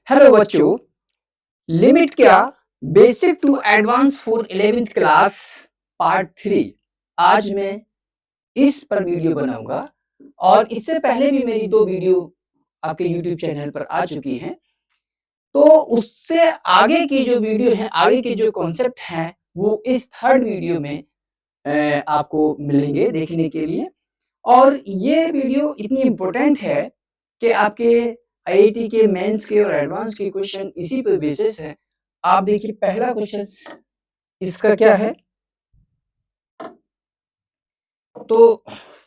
Hello बच्चों, limit क्या basic to advance for 11th class part 3। आज मैं इस पर वीडियो बनाऊंगा और इससे पहले भी मेरी 2 वीडियो आपके यूट्यूब चैनल पर आ चुकी हैं। तो उससे आगे की जो वीडियो है, आगे के जो कॉन्सेप्ट हैं, वो इस थर्ड वीडियो में आपको मिलेंगे देखने के लिए। और ये वीडियो इतनी इम्पोर्टेंट है कि आपके आईआईटी के मेंस के और एडवांस के क्वेश्चन इसी पे बेसिस है। आप देखिए पहला क्वेश्चन इसका क्या है? तो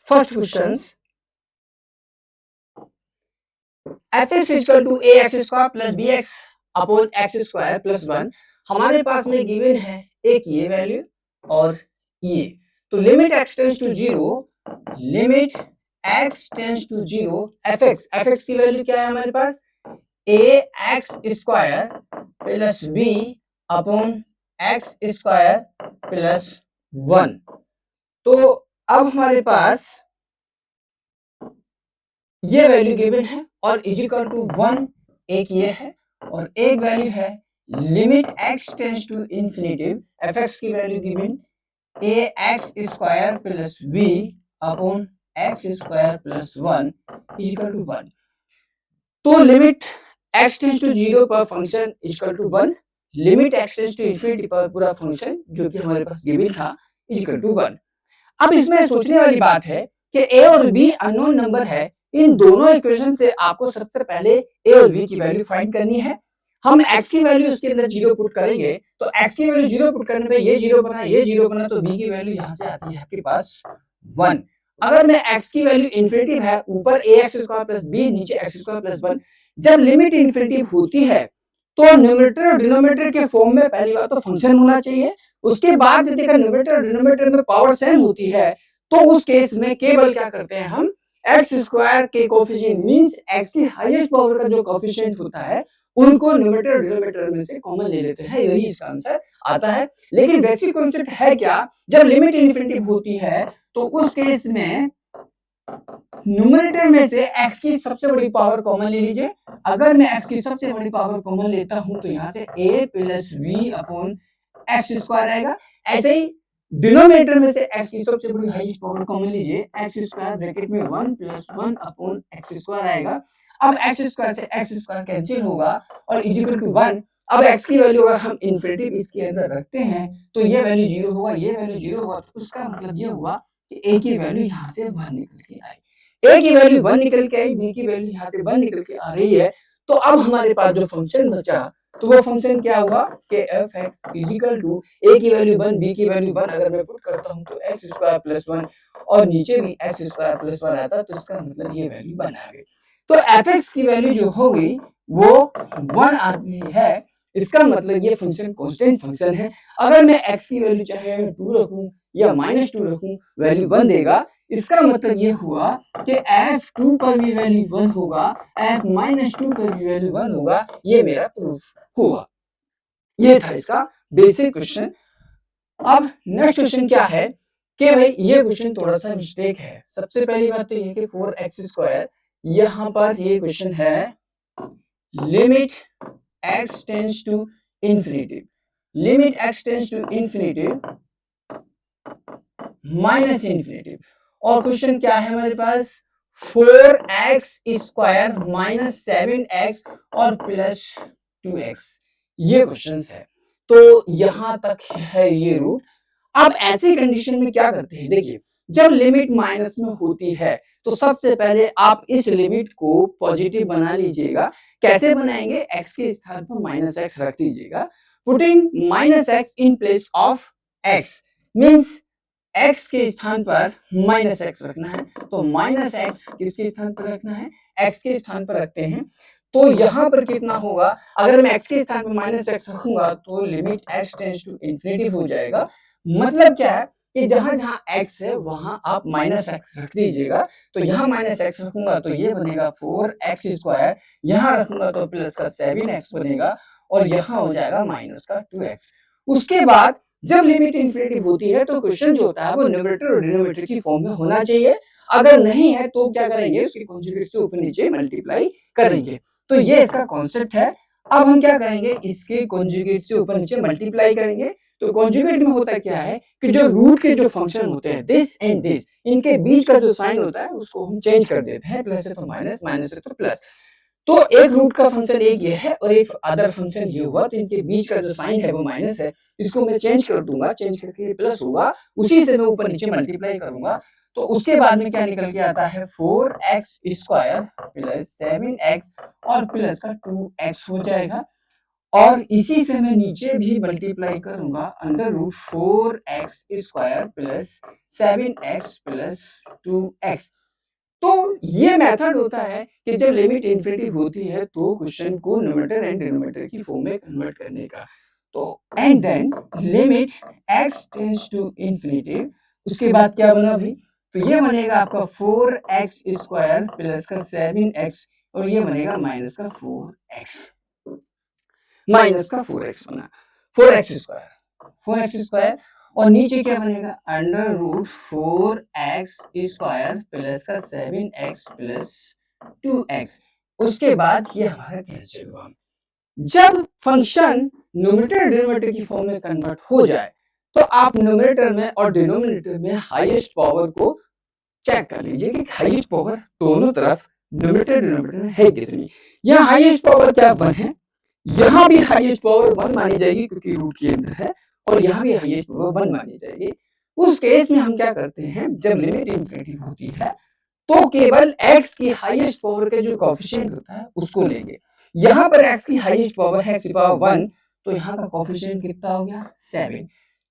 first question, f x equal to a x square plus b x upon x square plus 1। हमारे पास में गिवन है एक ये वैल्यू और ये। तो limit x tends to zero, limit x tends to zero, f x की वैल्यू क्या है हमारे पास? A x square plus b upon x square plus 1। तो अब हमारे पास ये वैल्यू गिवन है और इज इक्वल टू 1 एक ये है और एक वैल्यू है limit x tends to infinitive, f x की value given a x square plus b upon x square plus 1 is equal to 1। तो limit x tends to zero पर function equal to 1, limit x tends to infinity पर पूरा function जो कि हमारे पास given था इक्वल टू 1। अब इसमें सोचने वाली बात है कि ए और बी अननोन नंबर है। इन दोनों इक्वेशन से आपको सबसे पहले ए और बी की वैल्यू फाइंड करनी है। हम x की वैल्यू उसके अंदर जीरो पुट करेंगे तो x की वैल्यू जीरो पुट करने पे ये जीरो बना, ये जीरो बना, तो b की वैल्यू यहाँ से आती है आपके पास 1। अगर मैं x की वैल्यू इन्फिनिटिव है, ऊपर ax स्क्वायर प्लस b, नीचे x स्क्वायर प्लस 1, जब लिमिट इन्फिनिटिव होती है तो न्यूमरेटर और डिनोमिनेटर के फॉर्म में पहली बात तो फंक्शन होना चाहिए। उसके बाद यदि न्यूमरेटर और डिनोमिनेटर में पावर सेम होती है तो उस केस में केवल क्या करते हैं हम, एक्स स्क्वायर के कोफिशिएंट मींस एक्स की हाईएस्ट पावर का जो कोफिशिएंट होता है उनको न्यूमरेटर और डिनोमिनेटर में से कॉमन ले लेते हैं, यही इसका आंसर आता है। लेकिन बेसिक कॉन्सेप्ट है क्या, जब लिमिट इन्फिनिटी होती है तो उस केस में न्यूमरेटर में से x की सबसे बड़ी पावर कॉमन ले लीजिए। अगर मैं x की सबसे बड़ी पावर कॉमन लेता हूं तो यहाँ से a plus v upon x square आएगा। ऐसे ही डिनोमिनेटर में से x की सबसे बड़ी हाईएस्ट पावर कॉमन लीजिए, एक्स स्क्वायर ब्रैकेट में 1 प्लस 1 अपॉन एक्स स्क्वायर आएगा। अब एक्स स्क्वायर से एक्स स्क्वायर कैंसिल होगा और इज इक्वल टू 1। अब x की वैल्यू अगर हम इन्फिनिटिव इसके अंदर रखते हैं तो ये वैल्यू जीरो होगा, ये वैल्यू जीरो होगा, तो उसका मतलब ये हुआ कि a की वैल्यू यहाँ से 1 निकल के आई। ए की वैल्यू 1 निकल के आई, बी की वैल्यू यहाँ से 1 निकल के आ रही है। तो अब हमारे पास जो फंक्शन बचा तो वो फंक्शन क्या हुआ कि एफ एक्स इजिकल टू ए की वैल्यू 1, बी की वैल्यू 1, अगर मैं पुट करता हूँ तो एक्स स्क्वायर प्लस 1 और नीचे भी एक्स स्क्वायर प्लस 1 आता तो इसका मतलब ये वैल्यू 1 आ गई। तो एफ एक्स की वैल्यू जो होगी वो 1 आती है। इसका मतलब ये फंक्शन कांस्टेंट फंक्शन है। अगर मैं x की वैल्यू चाहे 2 रखूं या -2 रखूं, वैल्यू 1 देगा। इसका मतलब ये हुआ कि f2 पर भी वैल्यू 1 होगा, f-2 पर भी वैल्यू 1 होगा। ये मेरा प्रूफ हुआ। ये था इसका बेसिक क्वेश्चन। अब नेक्स्ट क्वेश्चन क्या है कि भाई ये क्वेश्चन थोड़ा सा मिस्टेक है। सबसे पहली बात तो ये कि 4x स्क्वायर, यहाँ पर ये क्वेश्चन है limit x tends to infinity, limit x tends to infinity minus infinity, और क्वेश्चन क्या है हमारे पास 4x स्क्वायर माइनस 7x और प्लस 2x, ये क्वेश्चन है। तो यहां तक है ये रूट। अब ऐसी कंडीशन में क्या करते हैं, देखिए जब लिमिट माइनस में होती है तो सबसे पहले आप इस लिमिट को पॉजिटिव बना लीजिएगा। कैसे बनाएंगे, x के स्थान पर माइनस एक्स रख दीजिएगा। Putting minus x in place of x means x के स्थान पर माइनस एक्स रखना है। तो माइनस एक्स किसके स्थान पर रखना है, x के स्थान पर रखते हैं। तो यहाँ पर कितना होगा, अगर मैं x के स्थान पर माइनस एक्स रखूंगा तो limit x tends to infinity हो जाएगा। मतलब क्या है कि जहां जहां x है वहां आप माइनस एक्स रख दीजिएगा। तो यहाँ माइनस एक्स रखूंगा तो ये बनेगा 4x स्क्वायर, यहाँ रखूंगा तो प्लस का 7x बनेगा और यहाँ हो जाएगा माइनस का 2x। उसके बाद जब लिमिट इंफिनिटी होती है तो क्वेश्चन जो होता है वो न्यूमरेटर और डिनोमिनेटर की फॉर्म में होना चाहिए। अगर नहीं है तो क्या करेंगे, उसके कॉन्जुगेट से ऊपर नीचे मल्टीप्लाई करेंगे। तो ये इसका कॉन्सेप्ट है। अब हम क्या करेंगे, इसके कॉन्जुगेट से ऊपर नीचे मल्टीप्लाई करेंगे। तो कॉन्जुगेट में होता क्या है कि जो रूट के जो फंक्शन होते हैं दिस एंड दिस, इनके बीच का जो साइन होता है उसको हम चेंज कर देते हैं, प्लस है तो माइनस, माइनस है तो प्लस। तो एक रूट का फंक्शन एक ये है और एक अदर फंक्शन ये हुआ, तो इनके बीच का जो साइन है वो माइनस है, इसको मैं चेंज कर दूंगा, चेंज करके प्लस होगा, उसी से मैं ऊपर नीचे मल्टीप्लाई करूंगा। तो उसके बाद में क्या निकल के आता है, 4x स्क्वायर प्लस 7x और प्लस का 2x हो जाएगा। और इसी से मैं नीचे भी मल्टीप्लाई करूंगा, under root 4x square plus 7x plus 2x। तो ये मेथड होता है कि जब लिमिट इन्फिनिटी होती है तो क्वेश्चन को न्यूमरेटर एंड डिनोमिनेटर की फॉर्म में कन्वर्ट करने का। तो and then limit x tends to infinity, उसके बाद क्या बना भाई, तो ये बनेगा आपका 4x स्क्वायर प्लस का 7x और ये बनेगा माइनस का 4x, माइनस का 4x बना, 4x स्क्वायर, 4x स्क्वायर और नीचे क्या बनेगा, under root 4x square plus का 7x प्लस 2x। उसके बाद ये हमारा कैंसिल हुआ। जब फंक्शन न्यूमरेटर डिनोमिनेटर की फॉर्म में कन्वर्ट हो जाए तो आप न्यूमरेटर में और डिनोमिनेटर में हाईएस्ट पावर को चेक कर लीजिए कि हाईएस्ट पावर दोनों तरफ न्यूमरेटर डिनोमिनेटर में है कितनी। यहाँ हाईएस्ट पावर क्या 1 है, यहाँ भी हाईएस्ट पावर 1 मानी जाएगी क्योंकि रूट के अंदर है, और यहाँ भी हाईएस्ट पावर 1 मानी जाएगी। उस केस में हम क्या करते हैं, जब लिमिट इन्फिनिटी होती है तो केवल x की हाईएस्ट पावर का जो कोएफिशिएंट होता है उसको लेंगे। यहाँ पर x की हाईएस्ट पावर है x की पावर 1, तो यहाँ का कोएफिशिएंट कितना हो गया 7।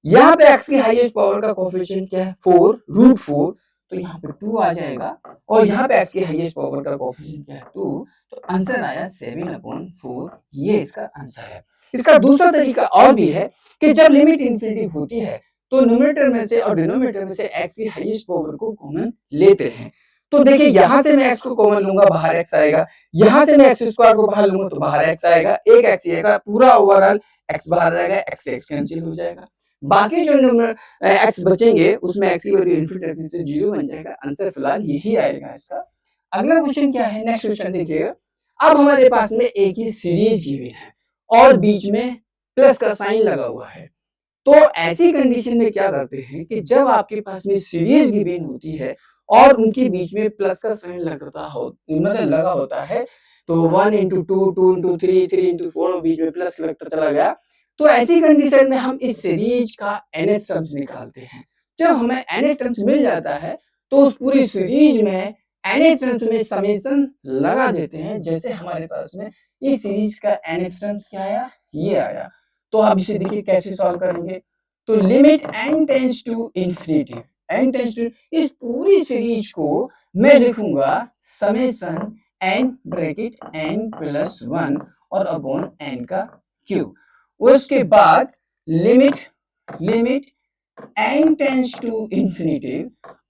यहाँ पे x की हाईएस्ट पावर का कोएफिशिएंट क्या है 4 रूट 4, तो यहाँ पे 2 आ जाएगा, और यहाँ पे x की हाईएस्ट पावर का कोएफिशिएंट क्या है 2, तो आंसर आया 7/4। ये इसका आंसर है। इसका दूसरा तरीका और भी है कि जब लिमिट इन्फिनिटी होती है तो न्यूमरेटर में से और डिनोमिनेटर में से x की हाईएस्ट पावर को कॉमन लेते हैं। तो देखिए यहाँ से मैं x को कॉमन लूंगा, बाहर x आएगा, यहाँ से मैं x स्क्वायर को बाहर लूंगा तो बाहर x आएगा, एक x आएगा, पूरा ओवरऑल x बाहर जाएगा, x से x कैंसिल हो जाएगा, बाकी जो x बचेंगे उसमें x की वैल्यू इनफिनिटी रखने से 0 बन जाएगा। आंसर फिलहाल यही आएगा इसका। अगला क्वेश्चन क्या है, नेक्स्ट क्वेश्चन देखिएगा। अब हमारे पास में एक ही सीरीज गिवन है और बीच में प्लस का साइन लगा हुआ है। तो ऐसी कंडीशन में क्या करते हैं कि जब आपके पास में सीरीज गिवन होती है और उनके बीच में प्लस का साइन लगता हो, मतलब लगा होता है, तो 1 into 2, 2 into 3, 3 into 4 बीच में प्लस लगता चला गया, तो ऐसी कंडीशन में हम इस सीरीज का nth टर्म्स निकालते हैं। जब हमें nth टर्म्स मिल जाता है तो उस पूरी सीरीज में nth टर्म्स में समेशन लगा देते हैं। जैसे हमारे पास में इस सीरीज का nth टर्म्स क्या आया, ये आया। तो आप इसे देखिए कैसे सॉल्व करेंगे, तो limit n tends to infinity, n tends to, इस पूरी सीरीज को मैं लिखूंगा summation n bracket n plus 1 और अपॉन n का क्यूब। उसके बाद limit limit n tends to infinity,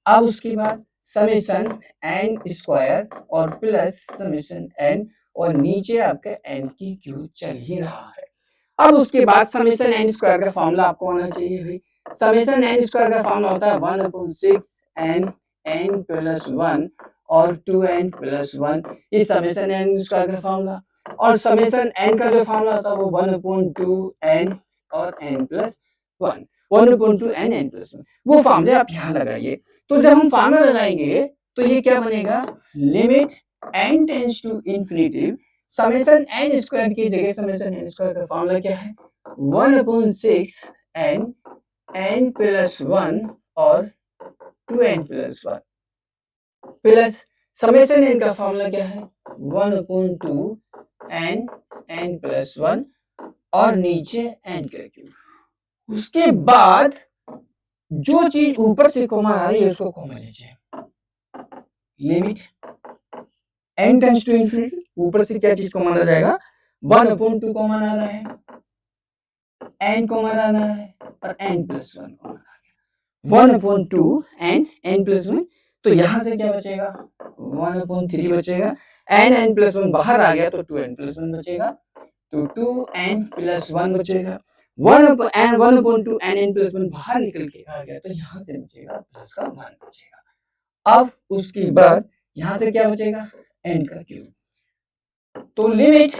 अब उसके बाद समेशन n स्क्वायर और प्लस समेशन n, और नीचे आपका n की क्यूब चल ही रहा है। अब उसके बाद समेशन n स्क्वायर का फॉर्मूला आपको आना चाहिए भाई। समेशन n स्क्वायर का फॉर्मूला होता है 1/6 n प्लस 1 और 2n प्लस 1, ये समेशन n स्क्वायर का फॉर्मूला। और समेशन n का जो फॉर्मूला होता है वो 1/2n और n plus 1, 1/2n n plus 1, वो फॉर्मूले आप यहाँ लगाइए। तो जब हम फॉर्मूला लगाएंगे तो ये क्या बनेगा, limit n tends to infinity, summation n square की जगह समेशन n स्क्वायर का फॉर्मूला क्या है 1/6 n प्लस 1 और 2n plus 1 plus summation n का फॉर्मूला क्या है 1/2n n प्लस 1 और नीचे n का क्यूब। उसके बाद जो चीज ऊपर से कॉमन आ रही है उसको कॉमन लीजिए। Limit n tends to infinity, ऊपर से क्या चीज कॉमन आ जाएगा 1/2 कॉमन आ रहा है, n कॉमन आना है और n प्लस 1 कॉमन आ गया, 1/2 n n प्लस 1। तो यहां से क्या बचेगा 1/3 बचेगा, n प्लस 1 बाहर आ गया तो 2n प्लस 1 बचेगा, तो 2n प्लस 1 बचेगा। 1/2 n प्लस 1 बाहर निकल के आ गया तो यहाँ से बचेगा प्लस का 1 बचेगा। अब उसके बाद यहाँ से क्या बचेगा n का क्यूब। तो limit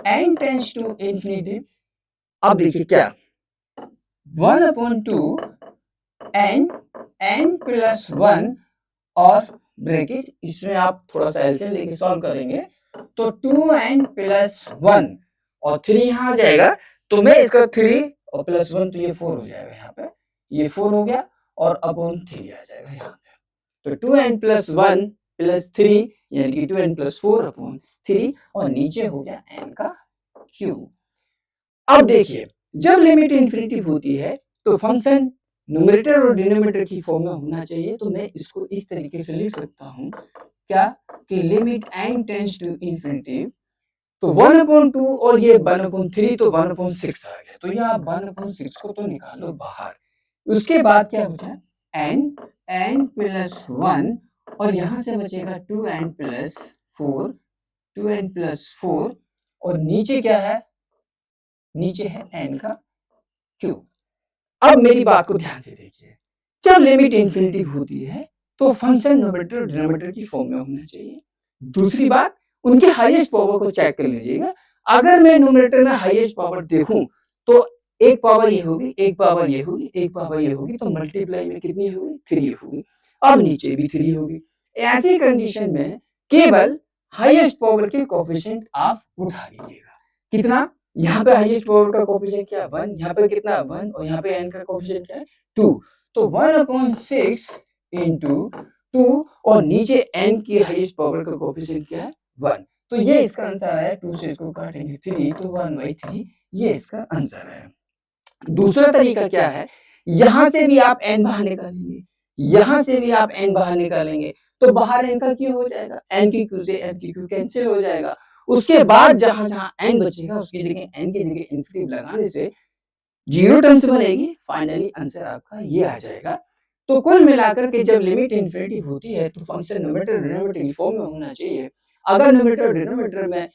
n tends to infinity, अब देखिए क्या 1/2 n प्लस 1 और ब्रैकेट, इसमें आप थोड़ा सा एलसीएम लेके सॉल्व करेंगे तो 2n प्लस 1 और 3 यहाँ आ जाएगा, तो मैं इसका 3 और प्लस 1 तो ये 4 हो जाएगा, यहाँ पे ये 4 हो गया और अपॉन 3 आ जाएगा यहाँ पे, तो 2n प्लस 1 प्लस 3 यानी कि 2n प्लस 4 अपॉन 3 और नीचे हो गया n का क्यूब। अब देखिए जब लिमिट इंफिनिटी होती है तो फंक्शन न्यूमरेटर और डिनोमिनेटर की फॉर्म में होना चाहिए, तो मैं इसको इस तरीके से लिख सकता हूँ क्या कि limit n tends to infinity, तो 1/2 और ये 1/3 तो 1/6 आ गया, तो यहाँ 1/6 को तो निकालो बाहर, उसके बाद क्या बचा n प्लस 1 और यहाँ से बचेगा 2n प्लस 4, 2n प्लस 4 और नीचे क्या है, नीचे है n का क्यूब। अब मेरी बात को ध्यान से देखिए, जब लिमिट इंफिनिटी होती है तो फंक्शन न्यूमरेटर और डिनोमिनेटर की फॉर्म में होना चाहिए। दूसरी बात, उनके हाईएस्ट पावर को चेक कर लीजिएगा, अगर मैं न्यूमरेटर में हाईएस्ट पावर देखूं तो एक पावर ये होगी, एक पावर ये होगी, एक पावर ये होगी, तो मल्टीप्लाई में कितनी होगी, 3 होगी, अब नीचे भी 3 होगी। ऐसी कंडीशन में केवल हाईएस्ट पावर के कोएफिशिएंट आप उठा लीजिएगा, कितना, यहाँ पे हाईएस्ट पावर का कोएफिशिएंट क्या है 1, यहाँ पे कितना 1 और यहाँ पे n का कोएफिशिएंट क्या है 2, तो 1/6 इंटू 2 और नीचे n की हाईएस्ट पावर का कोएफिशिएंट क्या है 1, तो ये इसका आंसर है, 2 से इसको काटेंगे 3 तो 1/3 ये इसका आंसर है। दूसरा तरीका क्या है, यहाँ से भी आप n बाहर निकालेंगे, यहाँ से भी आप n बाहर निकालेंगे, तो बाहर n का क्यू हो जाएगा, n की क्यू से n की क्यू कैंसिल हो जाएगा, उसके बाद जहां जहां n बचेगा उसकी जगह n की जगह इंफिनिटी लगाने से 0 टर्म्स बनेगी, फाइनली आंसर आपका ये आ जाएगा। तो कुल मिलाकर के जब लिमिट इंफिनिटी होती है तो फंक्शन न्यूमरेटर डिनोमिनेटर की फॉर्म में होना चाहिए। अगर न्यूमरेटर डिनोमिनेटर में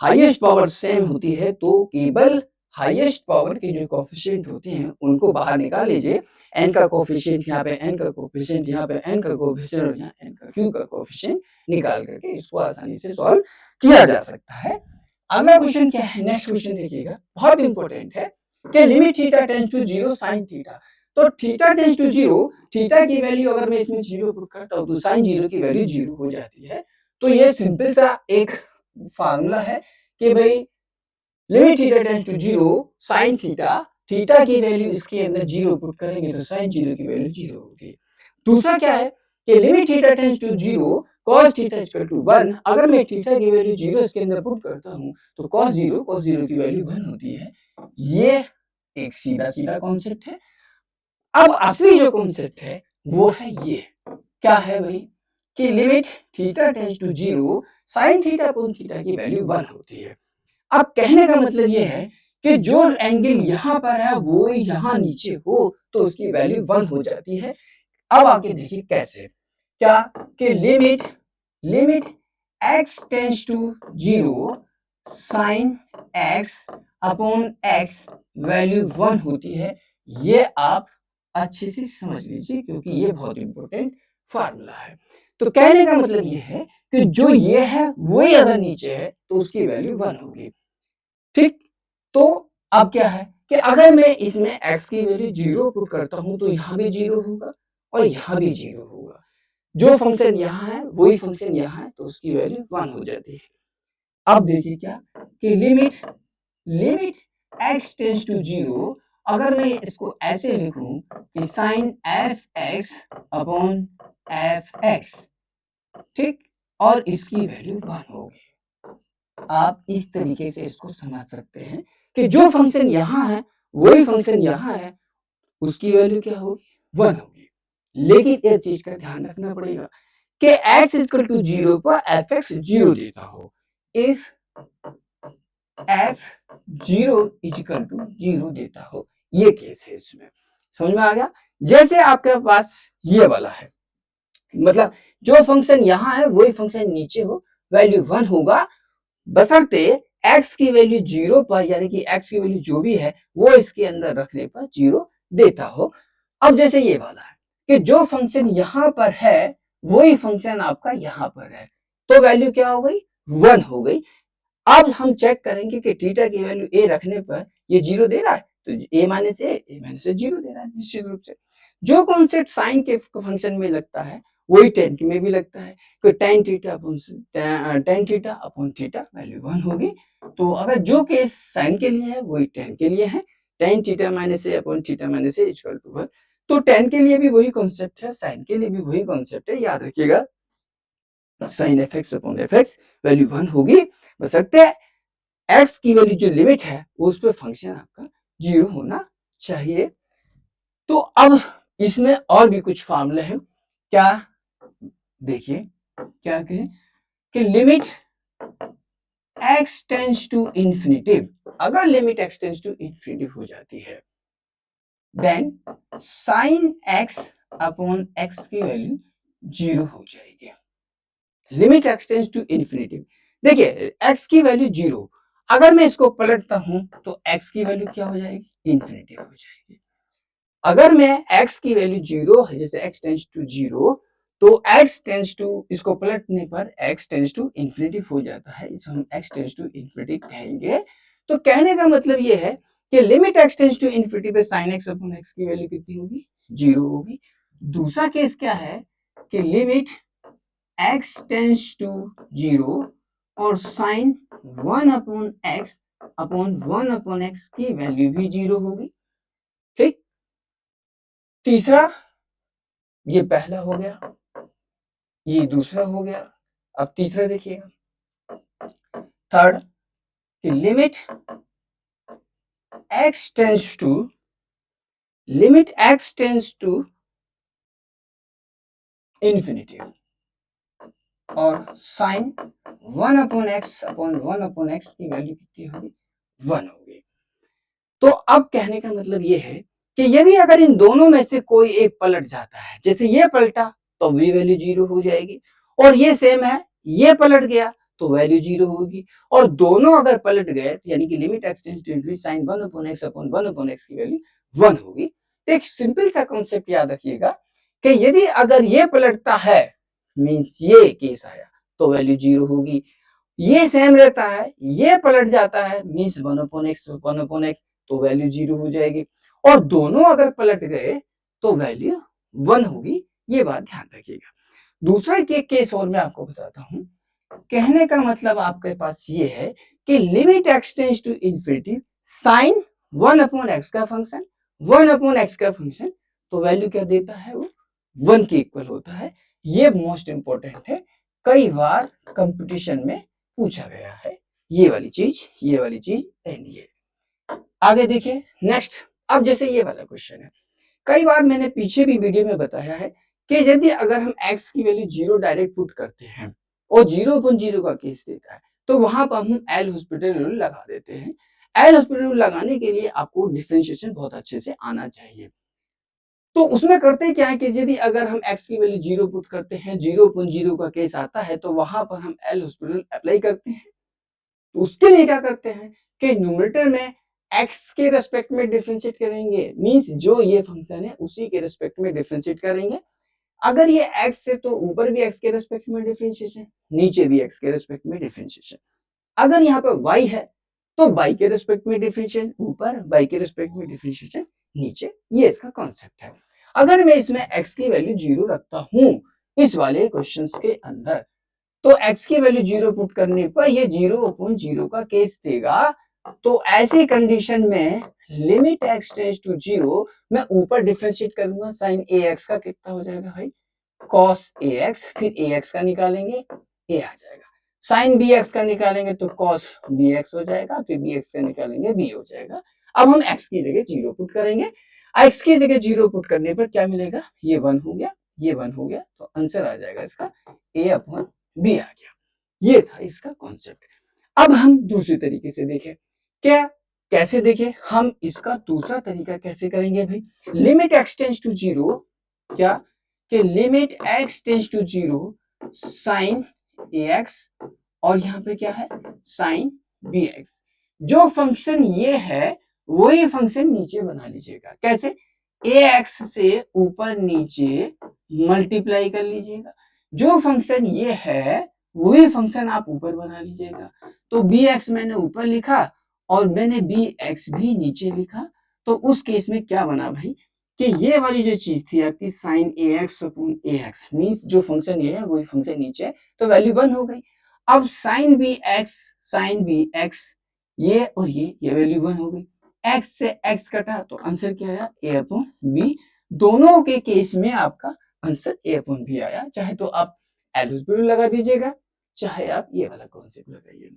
हाईएस्ट पावर सेम होती है तो केवल हाईएस्ट पावर के जो कोएफिशिएंट होते हैं उनको बाहर निकाल लीजिए, n का कोएफिशिएंट यहाँ पे, n का कोएफिशिएंट यहाँ पे, n का कोएफिशिएंट और यहाँ n का q का कोएफिशिएंट निकाल करके इसको आसानी से सॉल्व किया जा सकता है। अगला क्वेश्चन क्या है, नेक्स्ट क्वेश्चन देखिएगा, बहुत इंपॉर्टेंट है कि limit theta tends to 0 sin theta, तो थीटा टेंड्स टू 0, थीटा की वैल्यू अगर मैं इसमें 0 पुट करता हूं तो sin 0 की वैल्यू 0 हो जाती है। तो ये सिंपल सा एक फार्मूला है कि भाई limit theta tends to 0 sin theta, theta की वैल्यू इसके अंदर 0 पुट करेंगे तो sin 0 की वैल्यू 0 होगी। दूसरा क्या है कि limit theta tends to 0 cos theta equal to 1, अगर मैं थीटा की वैल्यू 0 इसके अंदर पुट करता हूं तो cos 0 की वैल्यू 1 होती है। ये एक सीधा सीधा कॉन्सेप्ट है। अब असली जो कॉन्सेप्ट है वो है ये, क्या है भाई कि limit theta tends to 0 sin theta upon theta की वैल्यू 1 होती है। अब कहने का मतलब ये है कि जो एंगल यहाँ पर है वो यहाँ नीचे हो तो उसकी वैल्यू 1 हो जाती है। अब आके देखिए कैसे, क्या कि limit limit x tends to 0 sin x upon x value 1 होती है। ये आप अच्छे से समझ लीजिए क्योंकि ये बहुत इंपॉर्टेंट फार्मूला है। तो कहने का मतलब ये है कि जो ये है वही अगर नीचे है तो उसकी वैल्यू 1 होगी, ठीक। तो अब क्या है कि अगर मैं इसमें x की वैल्यू 0 पुट करता हूं तो यहाँ भी 0 होगा और यहाँ भी 0 होगा, जो फंक्शन यहाँ है वही फंक्शन यहाँ है तो उसकी वैल्यू 1 हो जाती है। अब देखिए क्या कि limit limit x tends to 0, अगर मैं इसको ऐसे लिखूं कि sin f(x) अपॉन f(x), ठीक, और इसकी वैल्यू 1 होगी। आप इस तरीके से इसको समझ सकते हैं कि जो फंक्शन यहाँ है वही फंक्शन यहाँ है, उसकी वैल्यू क्या होगी 1 होगी। लेकिन एक चीज का ध्यान रखना पड़ेगा कि x इक्वल टू 0 पर f(x) 0 देता हो, इफ f 0 इक्वल टू 0 देता हो, ये केस है इसमें। समझ में आ गया? जैसे आपके पास ये वाला है, मतलब जो फंक्शन यहाँ है वही फंक्शन नीचे हो, वैल्यू 1 होगा, बशर्ते x की वैल्यू 0 पर, यानी कि x की वैल्यू जो भी है वो इसके अंदर रखने पर 0 देता हो। अब जैसे ये वाला है कि जो फंक्शन यहाँ पर है वही फंक्शन आपका यहाँ पर है, तो वैल्यू क्या हो गई 1 हो गई। अब हम चेक करेंगे कि थीटा की वैल्यू ए रखने पर ये 0 दे रहा है, तो ए माइनस ए माइनस ए 0 दे रहा है निश्चित रूप से। जो कॉन्सेप्ट साइन के फंक्शन में लगता है वही टेन की में भी लगता है, तो tan theta upon theta value 1 होगी। तो अगर जो केस साइन के लिए है वही टेन के लिए है, tan theta minus a upon theta minus a equal to 1। तो टेन के लिए भी वही कॉन्सेप्ट है, साइन के लिए भी वही कॉन्सेप्ट है, याद रखिएगा sine f x upon f x value 1 होगी, बशर्ते एक्स की वैल्यू जो लिमिट है उस पर फंक्शन आपका 0 होना चाहिए। तो अब इसमें और भी कुछ फार्मूले हैं, क्या देखिए क्या कहें कि limit x tends to infinitive, अगर limit x tends to infinitive हो जाती है then sine x upon x की वैल्यू 0 हो जाएगी। Limit x tends to infinitive, देखिए x की वैल्यू 0, अगर मैं इसको पलटता हूं तो x की वैल्यू क्या हो जाएगी, इंफिनिटिव हो जाएगी। अगर मैं x की वैल्यू 0 है, जैसे x टेंस टू 0, तो x टेंस टू, इसको पलटने पर x टेंस टू इंफिनिटिव हो जाता है, इसे हम x टेंस टू इंफिनिटिव कहेंगे। तो कहने का मतलब ये है कि limit x tends to infinitive पे sin x अपॉन x की वैल्यू कितनी होगी, 0 होगी। दूसरा केस क्या है कि लिमिट x टेंस टू 0 और sine 1 upon x upon 1 upon x की वैल्यू भी 0 होगी। ठीक, तीसरा ये पहला हो गया, ये दूसरा हो गया। अब तीसरा देखिएगा, थर्ड कि limit x tends to infinity और sine 1 upon x upon 1 upon x की वैल्यू कितनी होगी, 1 होगी। तो अब कहने का मतलब ये है कि यदि अगर इन दोनों में से कोई एक पलट जाता है, जैसे ये पलटा तो भी वैल्यू 0 हो जाएगी, और ये सेम है ये पलट गया तो वैल्यू 0 होगी, और दोनों अगर पलट गए तो यानी कि limit x tends to infinity sine 1 upon x upon 1 upon x की वैल्यू 1 होगी। तो एक सिंपल सा कॉन्सेप्ट याद रखिएगा कि यदि अगर ये पलटता है मींस ये केस आया तो वैल्यू 0 होगी, ये सेम रहता है ये पलट जाता है मींस 1 अपॉन x तो वैल्यू 0 हो जाएगी, और दोनों अगर पलट गए तो वैल्यू 1 होगी, ये बात ध्यान रखिएगा। दूसरा केस और मैं आपको बताता हूं, कहने का मतलब आपके पास ये है कि limit x tends to infinity sine 1 upon x का फंक्शन 1 अपॉन x का फंक्शन, तो वैल्यू क्या देता है, वो 1 के इक्वल होता है। ये मोस्ट इंपॉर्टेंट है, कई बार कंपटीशन में पूछा गया है ये वाली चीज एंड ये। आगे देखिए नेक्स्ट, अब जैसे ये वाला क्वेश्चन है, कई बार मैंने पीछे भी वीडियो में बताया है कि यदि अगर हम x की वैल्यू 0 डायरेक्ट पुट करते हैं और 0/0 का केस देता है तो वहां पर हम एल हॉस्पिटल रूल लगा देते हैं। एल हॉस्पिटल रूल लगाने के लिए आपको डिफरेंशिएशन बहुत अच्छे से आना चाहिए। तो उसमें करते क्या है कि यदि अगर हम x की वैल्यू 0 पुट करते हैं, 0/0 का केस आता है तो वहां पर हम एल हॉस्पिटल अप्लाई करते हैं। तो उसके लिए क्या करते हैं कि न्यूमरेटर में x के रेस्पेक्ट में डिफरेंशिएट करेंगे, मींस जो ये फंक्शन है उसी के रेस्पेक्ट में डिफरेंशिएट करेंगे। अगर ये x है तो ऊपर भी x के रेस्पेक्ट में डिफरेंशिएशन, नीचे भी x के रेस्पेक्ट में डिफरेंशिएशन। अगर यहाँ पर y है तो y के रेस्पेक्ट में डिफरेंशिएशन ऊपर, y के रेस्पेक्ट में डिफरेंशिएशन नीचे, ये इसका कॉन्सेप्ट है। अगर मैं इसमें x की वैल्यू 0 रखता हूं इस वाले क्वेश्चंस के अंदर, तो x की वैल्यू 0 पुट करने पर ये 0/0 का केस देगा। तो ऐसी कंडीशन में लिमिट x टेंड्स टू 0, मैं ऊपर डिफरेंशिएट करूंगा साइन ax का कितना हो जाएगा भाई, cos ax, फिर ax का निकालेंगे a आ जाएगा, साइन bx का निकालेंगे तो cos bx हो जाएगा, फिर bx का निकालेंगे b हो जाएगा। अब हम x की जगह 0 पुट करेंगे, x की जगह 0 पुट करने पर क्या मिलेगा, ये 1 हो गया, ये 1 हो गया, तो आंसर आ जाएगा इसका a अपॉन b आ गया। ये था इसका कॉन्सेप्ट। अब हम दूसरे तरीके से देखें, क्या कैसे देखें, हम इसका दूसरा तरीका कैसे करेंगे भाई, लिमिट x टेंड्स टू 0, क्या कि limit x tends to 0 sine ax और यहाँ पे क्या है साइन bx, जो फंक्शन ये है वही फंक्शन नीचे बना लीजिएगा। कैसे, ax से ऊपर नीचे मल्टीप्लाई कर लीजिएगा, जो फंक्शन ये है वही फंक्शन आप ऊपर बना लीजिएगा। तो बी एक्स मैंने ऊपर लिखा और मैंने बी एक्स भी नीचे लिखा। तो उस केस में क्या बना भाई कि ये वाली जो चीज थी आपकी sign a x upon a x means जो फंक्शन ये है वही फंक्शन नीचे है, तो वैल्यू 1 हो गई। अब साइन बी एक्स ये और ये वैल्यू 1 हो गई। एक्स से एक्स कटा तो आंसर क्या आया ए अपॉन बी। दोनों के केस में आपका आंसर ए अपॉन बी आया। चाहे तो आप एल्यूज लगा दीजिएगा, चाहे आप ये वाला कॉन्सेप्ट लगाइए।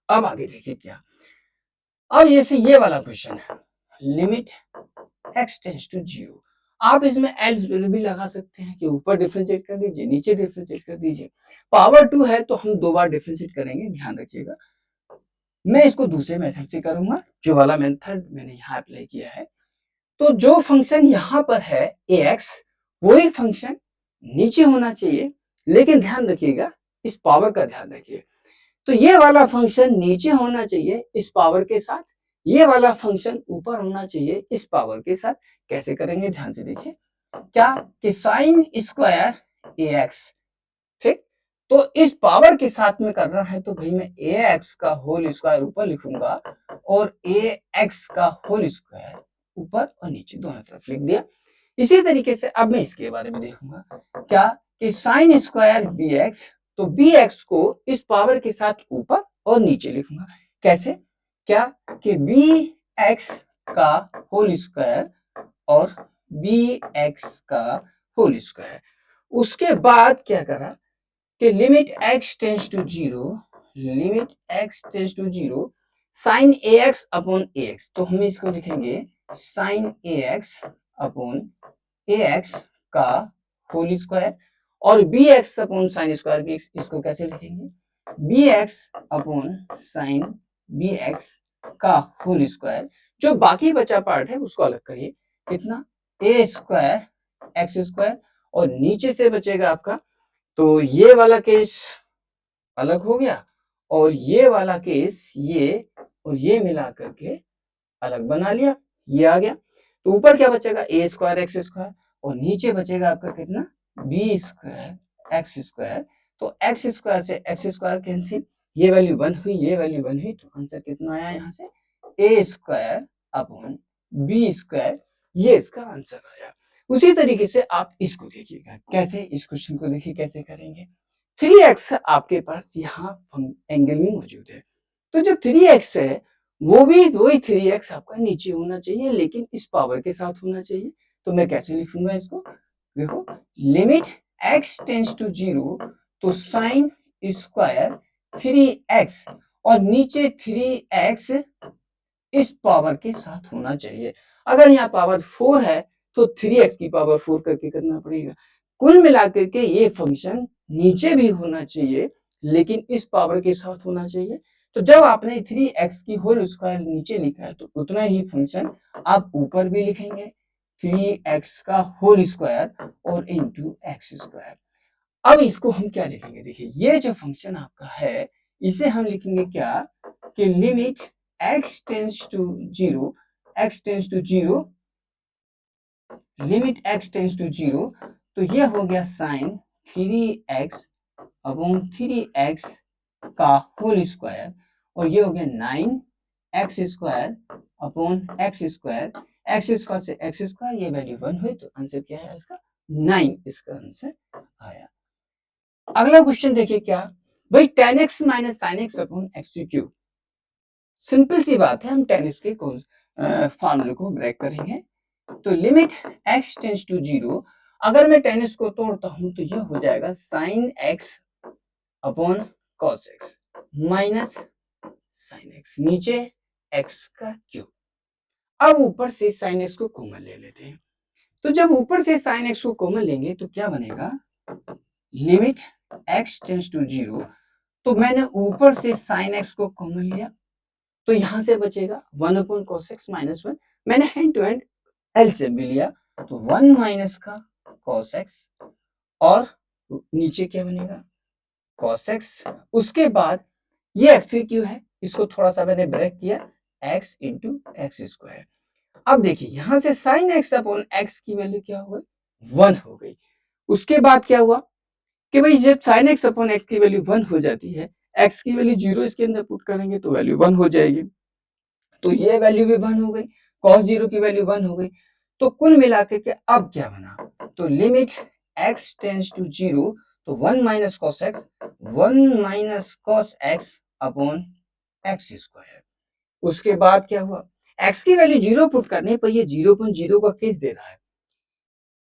अब आगे देखिए क्या, अब ये वाला क्वेश्चन है limit x tends to zero. आप इसमें एल्स भी लगा सकते हैं कि ऊपर डिफरेंशिएट कर दीजिए, नीचे डिफरेंशिएट कर दीजिए। पावर 2 है तो हम 2 बार डिफरेंशिएट करेंगे, ध्यान रखिएगा। मैं इसको दूसरे मेथड से करूंगा, जो वाला मेथड मैंने यहाँ अप्लाई किया है। तो जो फंक्शन यहाँ पर है ए एक्स, वही फंक्शन नीचे होना चाहिए, लेकिन ध्यान रखिएगा इस पावर का ध्यान रखिए। तो ये वाला फंक्शन नीचे होना चाहिए इस पावर के साथ, ये वाला फंक्शन ऊपर होना चाहिए इस पावर के साथ। कैसे करेंगे ध्यान से देखिए, क्या कि साइन स्क्वायर ए एक्स, ठीक। तो इस पावर के साथ में करना है तो भाई मैं ए एक्स का होल स्क्वायर ऊपर लिखूंगा और ए एक्स का होल स्क्वायर ऊपर और नीचे दोनों तरफ लिख दिया। इसी तरीके से अब मैं इसके बारे में देखूंगा क्या कि साइन स्क्वायर बी एक्स, तो बी एक्स को इस पावर के साथ ऊपर और नीचे लिखूंगा। कैसे, क्या कि बी एक्स का होल स्क्वायर और बी एक्स का होल स्क्वायर। उसके बाद क्या करा कि limit x tends to zero, limit x tends to zero sine a x upon a x. तो हम इसको लिखेंगे sine a x upon a x का होल स्क्वायर और b x upon sine square b x. इसको कैसे लिखेंगे, b x upon sine b x का होल स्क्वायर। जो बाकी बचा पार्ट है उसको अलग करिए, कितना ए स्क्वायर एक्स स्क्वायर और नीचे से बचेगा आपका, तो ये वाला केस अलग हो गया और ये वाला केस ये और ये मिला करके अलग बना लिया, ये आ गया। तो ऊपर क्या बचेगा ए स्क्वायर एक्स स्क्वायर और नीचे बचेगा आपका कितना बी स्क्वायर एक्स स्क्वायर। तो एक्स स्क्वायर से एक्स स्क्वायर कैंसिल, ये वैल्यू 1 हुई, ये वैल्यू 1 हुई, तो आंसर कितना आया यहाँ से ए स्क्वायर अपॉन बी स्क्वायर, ये इसका आंसर आया। उसी तरीके से आप इसको देखिएगा, कैसे इस क्वेश्चन को देखिए कैसे करेंगे। 3x आपके पास यहाँ एंगल में मौजूद है, तो जो 3x है वो भी वही 3x आपका नीचे होना चाहिए, लेकिन इस पावर के साथ होना चाहिए। तो मैं कैसे लिखूंगा इसको, देखो limit x tends to zero, तो साइन स्क्वायर 3x और नीचे 3x इस पावर के साथ होना चाहिए। अगर यहाँ पावर 4 है तो 3x की पावर 4 करके करना पड़ेगा। कुल मिलाकर के ये फंक्शन नीचे भी होना चाहिए, लेकिन इस पावर के साथ होना चाहिए। तो जब आपने 3x की होल स्क्वायर नीचे लिखा है तो उतना ही फंक्शन आप ऊपर भी लिखेंगे 3x का होल स्क्वायर और इंटू एक्स स्क्वायर। अब इसको हम क्या लिखेंगे, देखिए ये जो फंक्शन आपका है इसे हम लिखेंगे क्या कि limit x tends to zero, x tends to zero, limit x tends to zero, तो ये हो गया साइन 3x अपॉन 3x का होल स्क्वायर और ये हो गया 9x square upon x square, x square से एक्स स्क्वायर, ये वैल्यू 1 हुई, तो आंसर क्या है इसका 9, इसका आंसर आया। अगला क्वेश्चन देखिए क्या, भाई tan x minus sine x upon x cube. Simple सी बात है, हम tan x के फॉर्मूले को ब्रेक करेंगे। तो limit x tends to zero, अगर मैं tan x को तोड़ता हूं तो यह हो जाएगा sine x upon cos x minus sine x, नीचे x का क्यूब। अब ऊपर से साइन x को कॉमन ले लेते हैं, तो जब ऊपर से साइन x को कॉमन लेंगे तो क्या बनेगा, limit x tends to zero, तो मैंने ऊपर से साइन x को कॉमन लिया तो यहां से बचेगा 1 अपॉन कॉस x माइनस 1, मैंने हैंड टू हैंड एलसीएम भी लिया तो 1 माइनस का कॉस x और नीचे क्या बनेगा कॉस x। उसके बाद ये x क्यों है, इसको थोड़ा सा मैंने ब्रेक किया, x इंटू एक्स स्क्वायर। अब देखिए यहां से साइन x अपॉन x की वैल्यू क्या हो गई 1 हो गई। उसके बाद क्या हुआ कि भाई जब sin x अपॉन x की वैल्यू 1 हो जाती है, x की वैल्यू 0 इसके अंदर पुट करेंगे तो वैल्यू 1 हो जाएगी। तो ये वैल्यू भी 1 हो गई, cos 0 की वैल्यू 1 हो गई। तो कुल मिला के अब क्या बना, तो लिमिट x टेंड्स टू 0, तो 1 minus cos x, 1 minus cos x upon x square. उसके बाद क्या हुआ, x की वैल्यू 0 पुट करने पर ये 0.0 का केस दे रहा है।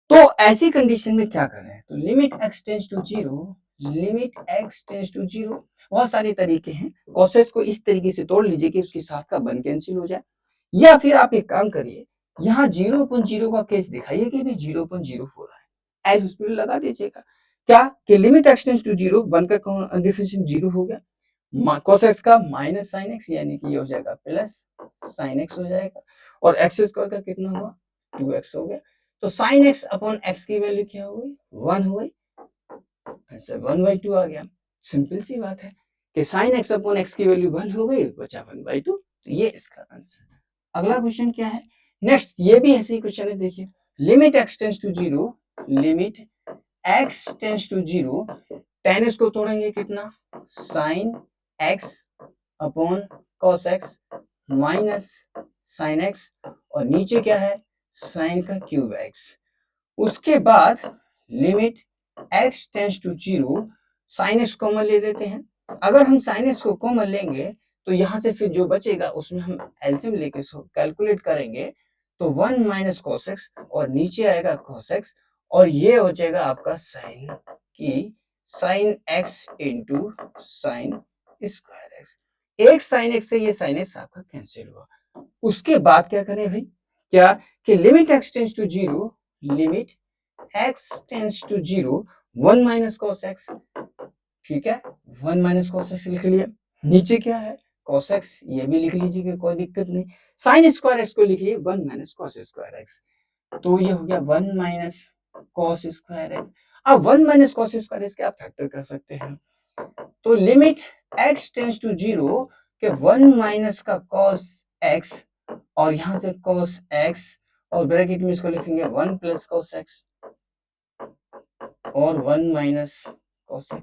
तो ऐसी कंडीशन में क्या करें, तो limit x tends to 0, limit x tends to 0, बहुत सारे तरीके हैं। कॉसेस को इस तरीके से तोड़ लीजिए कि उसके साथ का 1 कैंसिल हो जाए, या फिर आप एक काम करिए, यहाँ 0.0 का केस दिखाइए कि भी 0.0 हो रहा है, एज उस लगा दीजिएगा। क्या कि लिमिट x टेंड्स टू 0, 1 का डिफरेंशियल 0 हो गया, cos x का माइनस साइन एक्स, यानी कि ये हो जाएगा प्लस साइन एक्स हो जाएगा, और एक्स स्क्वायर का कितना हुआ, 2x हो गया। तो साइन एक्स अपॉन एक्स की वैल्यू क्या हो गई, 1 हो गई, आंसर 1/2 आ गया। सिंपल सी बात है कि साइन एक्स अपॉन एक्स की वैल्यू 1 हो गई, बचा 1/2, तो ये इसका आंसर। अगला क्वेश्चन क्या है, नेक्स्ट ये भी ऐसे ही क्वेश्चन है, देखिए limit x tends to 0, limit x tends to 0, tan x को तोड़ेंगे कितना, sine x upon cos x minus sine x, और नीचे क्या है, साइन का क्यूब x। उसके बाद limit x tends to 0, sine x common ले लेते हैं। अगर हम साइन x को कॉमन लेंगे तो यहाँ से फिर जो बचेगा उसमें हम एलसीएम लेके कैलकुलेट करेंगे, तो 1 माइनस cos x, और नीचे आएगा cos x, और ये हो जाएगा आपका साइन की sine x into sine square x. एक साइन एक्स से ये साइन एक्स आपका कैंसिल हुआ। उसके बाद क्या करें भाई, क्या कि limit x tends to 0, limit x tends to 0, 1 minus cos x, ठीक है, 1 माइनस cos x लिख लिया। नीचे क्या है, cos x, ये भी लिख लीजिए, कोई दिक्कत नहीं। साइन स्क्वायर x को लिखिए 1 माइनस cos स्क्वायर x, तो ये हो गया 1 माइनस cos स्क्वायर x। अब 1 माइनस cos स्क्वायर x के आप फैक्टर कर सकते हैं, तो लिमिट x टेंड्स टू 0 के 1 माइनस का cos x, और यहां से cos x, और ब्रैकेट में इसको लिखेंगे 1 प्लस cos x और 1 माइनस cos x,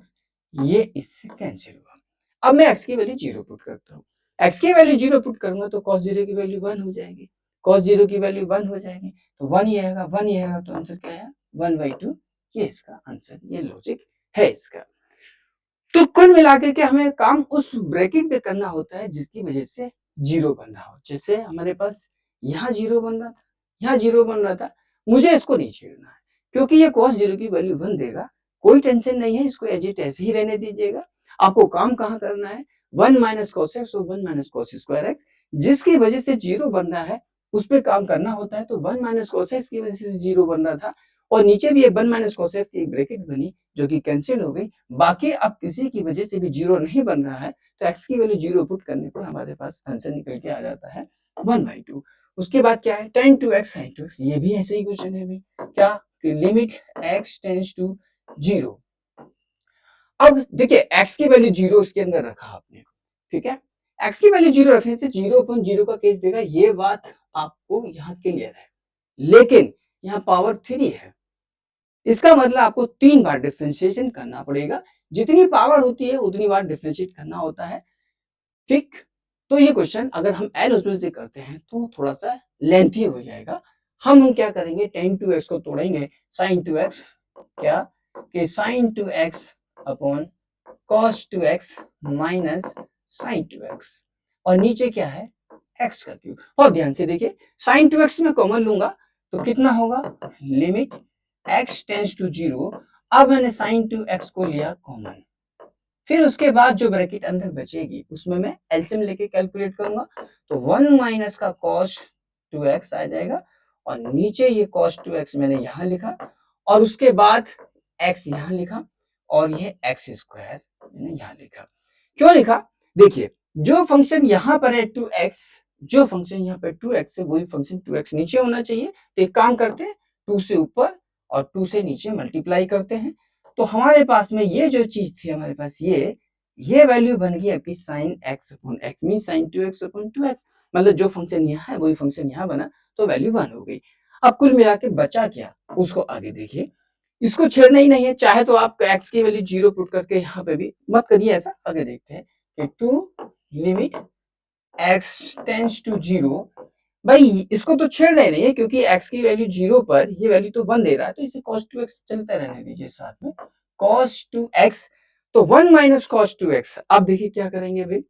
ये इससे कैंसिल हुआ। अब मैं x की वैल्यू 0 पुट करता हूँ, x की वैल्यू 0 पुट करूंगा तो cos 0 की वैल्यू 1 हो जाएगी, cos 0 की वैल्यू 1 हो जाएगी, तो 1 ही आएगा, 1 ही आएगा, तो आंसर क्या है, 1/2, ये इसका आंसर, ये लॉजिक है इसका। तो कुल मिलाकर के हमें काम उस ब्रैकेट पे करना होता है जिसकी वजह से 0 बन रहा हो। जैसे हमारे पास यहाँ 0 बन रहा था, यहाँ 0 बन रहा था, मुझे इसको नहीं छेड़ना है क्योंकि ये cos 0 की वैल्यू 1 देगा, कोई टेंशन नहीं है, इसको एज इट ऐसे ही रहने दीजिएगा। आपको काम कहाँ करना है, 1 माइनस cos x और 1 माइनस cos स्क्वायर x, जिसकी वजह से 0 बन रहा है उस पर काम करना होता है। तो 1 माइनस cos x की वजह से 0 बन रहा था, और नीचे भी एक 1 माइनस cos x की एक ब्रैकेट बनी जो कि कैंसिल हो गई। बाकी अब किसी की वजह से भी 0 नहीं बन रहा है, तो x की वैल्यू 0 पुट करने पर हमारे पास आंसर निकल के आ जाता है 1/2। उसके बाद क्या है, tan 2x sin 2x, ये भी ऐसे ही क्वेश्चन है भाई, क्या कि लिमिट x टेंड्स टू 0। अब देखिए x की वैल्यू 0 इसके अंदर रखा आपने, ठीक है, x की वैल्यू 0 रखने से 0.0 का केस देगा, ये बात आपको यहाँ क्लियर है। लेकिन यहाँ पावर 3 है, इसका मतलब आपको 3 बार डिफरेंशिएशन करना पड़ेगा, जितनी पावर होती है उतनी बार डिफरेंशिएट करना होता है, ठीक। तो ये क्वेश्चन अगर हम एल होस्पिटल से करते हैं तो थोड़ा सा लेंथी हो जाएगा। हम क्या करेंगे, tan 2x को तोड़ेंगे sin 2x, क्या कि sin 2x upon cos 2x minus sin 2x, और नीचे क्या है, x का क्यूब। और ध्यान से देखिए, sin 2x में कॉमन लूंगा तो कितना होगा, लिमिट x टेंड्स टू 0, अब मैंने sin 2x को लिया कॉमन, फिर उसके बाद जो ब्रैकेट अंदर बचेगी उसमें मैं एलसीएम लेके कैलकुलेट करूंगा, तो 1 माइनस का cos 2x आ जाएगा, और नीचे ये cos 2x मैंने यहाँ लिखा, और उसके बाद x यहाँ लिखा, और ये x स्क्वायर मैंने यहाँ लिखा। क्यों लिखा, देखिए जो फंक्शन यहाँ पर है 2x, जो फंक्शन यहाँ पर 2x है वही फंक्शन 2x नीचे होना चाहिए। तो एक काम करते हैं, 2 से ऊपर और 2 से नीचे मल्टीप्लाई करते हैं, तो हमारे पास में ये जो चीज थी, हमारे पास ये वैल्यू बन गई आपकी sine x upon x, mean sine 2x upon 2x, मतलब जो फंक्शन यहाँ है वही फंक्शन यहाँ बना, तो वैल्यू 1 हो गई। अब कुल मिला के बचा क्या, उसको आगे देखिए, इसको छेड़ना ही नहीं है, चाहे तो आप x की वैल्यू 0 पुट करके यहाँ पे भी मत करिए ऐसा। आगे देखते हैं कि to limit x tends to 0, भाई इसको तो छेड़ रहे नहीं है क्योंकि x की वैल्यू 0 पर ये वैल्यू तो 1 दे रहा है, तो इसे cos 2x चलता रहने दीजिए साथ में cos 2x, तो 1 माइनस cos 2x। अब देखिए क्या करेंगे भाई,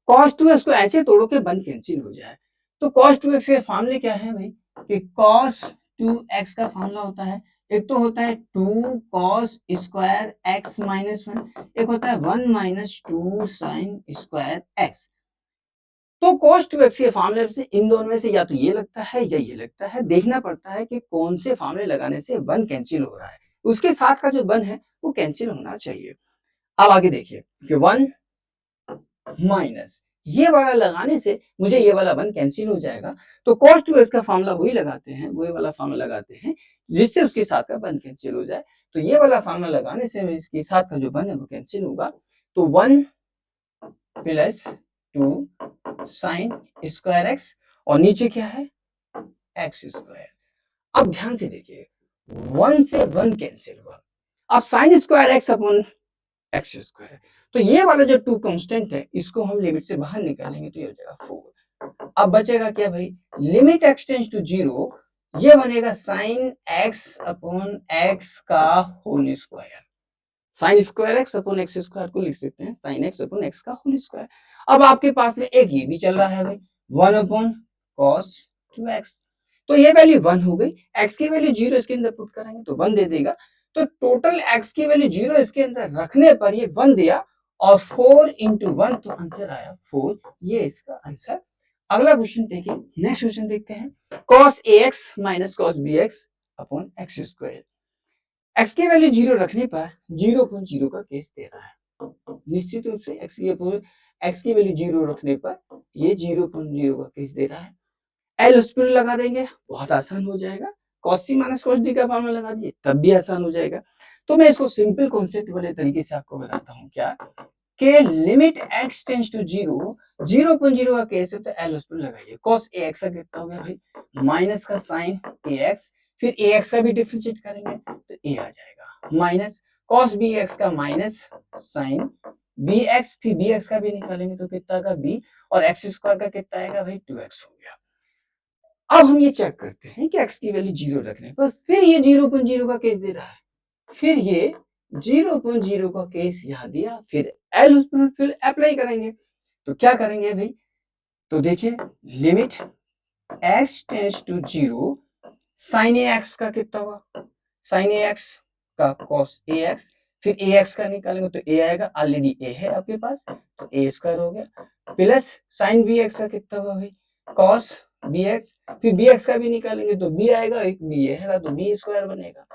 cos 2x को ऐसे तोड़ो कि 1 कैंसिल हो जाए, तो cos 2x के फॉर्मूले क्या है भाई कि cos 2x का फॉर्मूला होता है, एक तो होता है 2 cos स्क्वायर x माइनस 1, एक होता है 1 माइनस 2 sin स्क्वायर x। तो cos 2x के फॉर्मूले से इन दोनों में से या तो ये लगता है या ये लगता है, देखना पड़ता है कि कौन से फॉर्मूले लगाने से 1 कैंसिल हो रहा है, उसके साथ का जो 1 है वो कैंसिल होना चाहिए। अब आगे देखिए कि 1 माइनस ये वाला लगाने से मुझे ये वाला 1 कैंसिल हो जाएगा, तो cos 2x का फॉर्मूला वही लगाते हैं, वही वाला फॉर्मूला लगाते हैं जिससे उसके साथ का 1 कैंसिल हो जाए। तो ये वाला फॉर्मूला लगाने से इसके साथ का जो 1 है वो कैंसिल होगा, तो 1 प्लस 2 साइन स्क्वायर x और नीचे क्या है x स्क्वायर। अब ध्यान से देखिए 1 से 1 कैंसिल हुआ, अब sign square x upon x square, तो ये वाला जो 2 कांस्टेंट है इसको हम लिमिट से बाहर निकालेंगे तो ये हो जाएगा 4। अब बचेगा क्या भाई, लिमिट x टेंस टू 0, ये बनेगा साइन x अपॉन x का whole square, sine square x upon x square को लिख सकते हैं साइन x अपॉन x का होल स्क्वायर। अब आपके पास में एक ये भी चल रहा है भाई 1 अपॉन cos 2x, तो ये वैल्यू 1 हो गई, x की वैल्यू 0 इसके अंदर पुट करेंगे तो 1 दे देगा, तो टोटल x की वैल्यू 0 इसके अंदर रखने पर ये 1 दिया और 4 इंटू 1 तो आंसर आया 4, ये इसका आंसर। अगला क्वेश्चन देखिए, नेक्स्ट क्वेश्चन देखते हैं cos ax minus cos bx upon x square. x की वैल्यू 0 रखने पर 0.0 का केस दे रहा है, निश्चित रूप से x की वैल्यू 0 रखने पर ये 0.0 का केस दे रहा है। एल उस पर लगा देंगे, बहुत आसान हो जाएगा, cos c minus cos d का फॉर्मूला लगा दिए तब भी आसान हो जाएगा। तो मैं इसको सिंपल कॉन्सेप्ट वाले तरीके से आपको बताता हूँ क्या कि लिमिट x टेंस टू 0, 0.0 का केस है तो एल उस पर लगाइए, cos ax का कितना हो गया भाई माइनस का साइन ax, फिर ax का भी डिफरेंशिएट करेंगे तो a आ जाएगा, माइनस cos bx का माइनस साइन bx, फिर bx का भी निकालेंगे तो कितना का b, और x स्क्वायर का कितना आएगा भाई 2x हो गया। अब हम ये चेक करते हैं कि x की वैल्यू 0 रखने पर फिर ये 0.0 का केस दे रहा है, फिर ये 0.0 का केस यहाँ दिया, फिर एल उस पर फिर अप्लाई करेंगे तो क्या करेंगे भाई, तो देखिए limit x tends to 0, sine ax का कितना होगा, साइन ax का cos ax, फिर ax का निकालेंगे तो a आएगा, ऑलरेडी a है आपके पास तो a स्क्वायर हो गया, प्लस साइन bx का कितना होगा भाई cos bx, फिर bx का भी निकालेंगे तो b आएगा, एक b है तो b स्क्वायर बनेगा,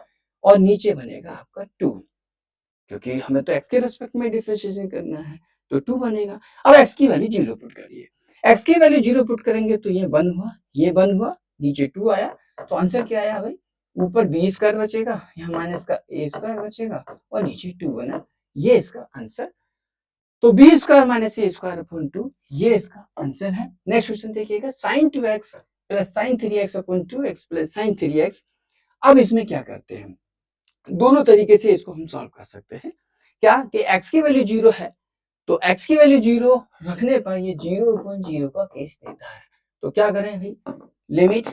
और नीचे बनेगा आपका 2, क्योंकि हमें तो x के रिस्पेक्ट में डिफरेंशिएशन करना है तो 2 बनेगा। अब x की वैल्यू 0 पुट करिए, x की वैल्यू 0 पुट करेंगे तो ये 1 हुआ, ये 1 हुआ, नीचे 2 आया, तो आंसर क्या आया भाई, ऊपर b स्क्वायर बचेगा, यहाँ माइनस का a स्क्वायर बचेगा और नीचे 2 बना, ये इसका आंसर। तो b square minus a square upon 2 ये इसका आंसर है। नेक्स्ट क्वेश्चन देखिएगा, sin 2x plus sin 3x upon 2x plus sin 3x। अब इसमें क्या करते हैं, दोनों तरीके से इसको हम सॉल्व कर सकते हैं, क्या कि x की वैल्यू 0 है तो x की वैल्यू 0 रखने पर ये 0.0 का केस देता है, तो क्या करें भाई, लिमिट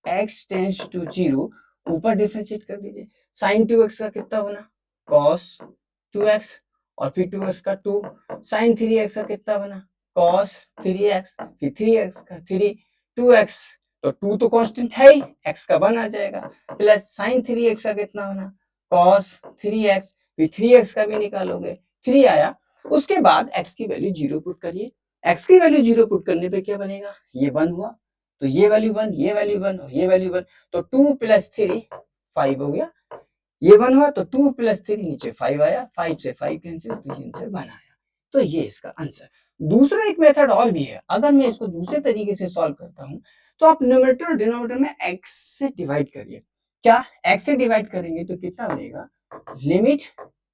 x टेंस टू 0, ऊपर डिफरेंशिएट कर दीजिए, sin 2x का कितना बना cos 2x, और फिर 2x का 2, sin 3x का कितना बना cos 3x, फिर 3x का 3, 2x, तो 2 तो कांस्टेंट है ही, x का 1 आ जाएगा, प्लस sin 3x का कितना बना cos 3x, फिर 3x का भी निकालोगे 3 आया, उसके बाद x की वैल्यू 0 पुट करिए, x की वैल्यू 0 पुट करने पे क्या बनेगा, ये 1 हुआ तो ये वैल्यू 1, ये वैल्यू 1 और ये वैल्यू 1, तो 2 प्लस 3 5 हो गया, ये 1 हुआ तो 2 प्लस 3 नीचे 5 आया, 5 से 5 कैंसिल तो ये आंसर 1 आया, तो ये इसका आंसर। दूसरा एक मेथड और भी है, अगर मैं इसको दूसरे तरीके से सॉल्व करता हूं तो आप न्यूमरेटर और डिनोमिनेटर में x से डिवाइड करिए, क्या x से डिवाइड करेंगे तो कितना बनेगा, लिमिट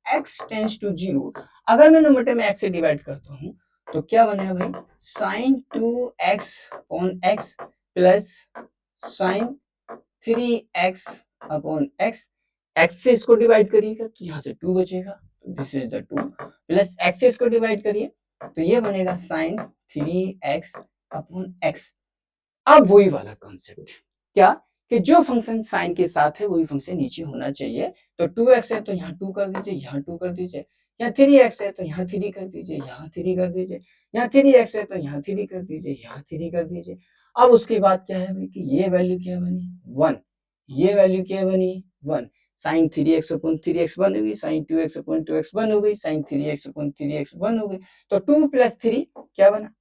x टेंस टू 0, अगर मैं न्यूमरेटर में x से डिवाइड करता हूं तो क्या बनेगा भाई sin 2x upon x plus sin 3x upon x, x से इसको डिवाइड करिएगा तो यहाँ से 2 बचेगा, this is the 2 plus x से इसको डिवाइड करिए तो ये बनेगा साइन 3x अपॉन एक्स। अब वही वाला कॉन्सेप्ट क्या कि जो फंक्शन साइन के साथ है वही फंक्शन नीचे होना चाहिए। तो 2x है तो यहाँ 2 कर दीजिए, यहाँ 2 कर दीजिए, यहाँ 3x है तो यहाँ 3 कर दीजिए, यहाँ 3 कर दीजिए, यहाँ 3x है तो यहाँ 3 कर दीजिए, यहाँ 3 कर दीजिए। अब उसके बाद क्या है भाई कि ये वैल्यू क्या बनी 1, ये वैल्यू क्या बनी 1, साइन 3x अपॉन 3x बन गई, साइन 2x अपॉन 2x बन हो गई, साइन 3x अपॉन 3x बन हो गई। तो 2 प्लस 3 क्या बना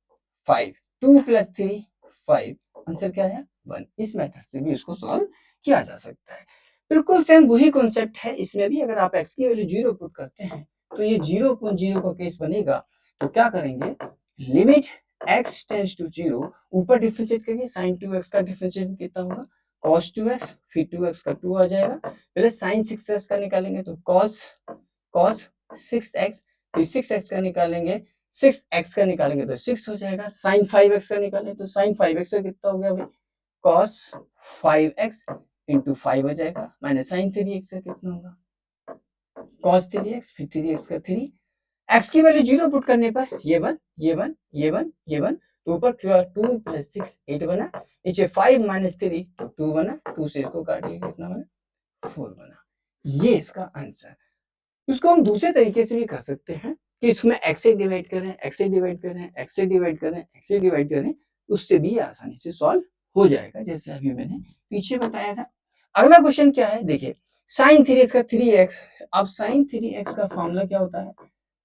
5, 2 प्लस 3 5, आंसर क्या है 1। इस मेथड से भी इसको सॉल्व किया जा सकता है। बिल्कुल सेम वही कॉन्सेप्ट है इसमें भी। अगर आप x की वैल्यू 0 पुट करते हैं तो ये 0.0 का केस बनेगा। तो क्या करेंगे लिमिट x टेंड्स टू 0, ऊपर डिफरेंशिएट करेंगे, sin 2x का डिफरेंशिएट कितना होगा cos 2x, फिर 2x का 2 आ जाएगा, पहले sin 6x का निकालेंगे तो cos 6x, फिर 6x का निकालेंगे, 6x का निकालेंगे तो 6 हो जाएगा, sin 5x का निकालेंगे तो sin 5x का कितना हो गया भाई cos 5x इंटू 5 हो जाएगा, माइनस sin 3x का कितना होगा cos 3x, फिर 3x का 3, x की वैल्यू 0 पुट करने पर ये 1, ये 1, ये 1, ये 1, तो ऊपर 2 प्लस 6 8 बना, नीचे 5 माइनस 3 तो 2 बना, 2 से इसको काटिए कितना बना 4 बना। ये इसका आंसर। इसको हम दूसरे तरीके से भी कर सकते हैं कि इसमें x से डिवाइड करें, x से डिवाइड करें, x से डिवाइड करें, x से डिवाइड करें, उससे भी आसानी से सॉल्व हो जाएगा जैसे अभी मैंने पीछे बताया था। अगला क्वेश्चन क्या है देखिए, साइन 3x का 3x। अब साइन 3x का फॉर्मूला क्या होता है,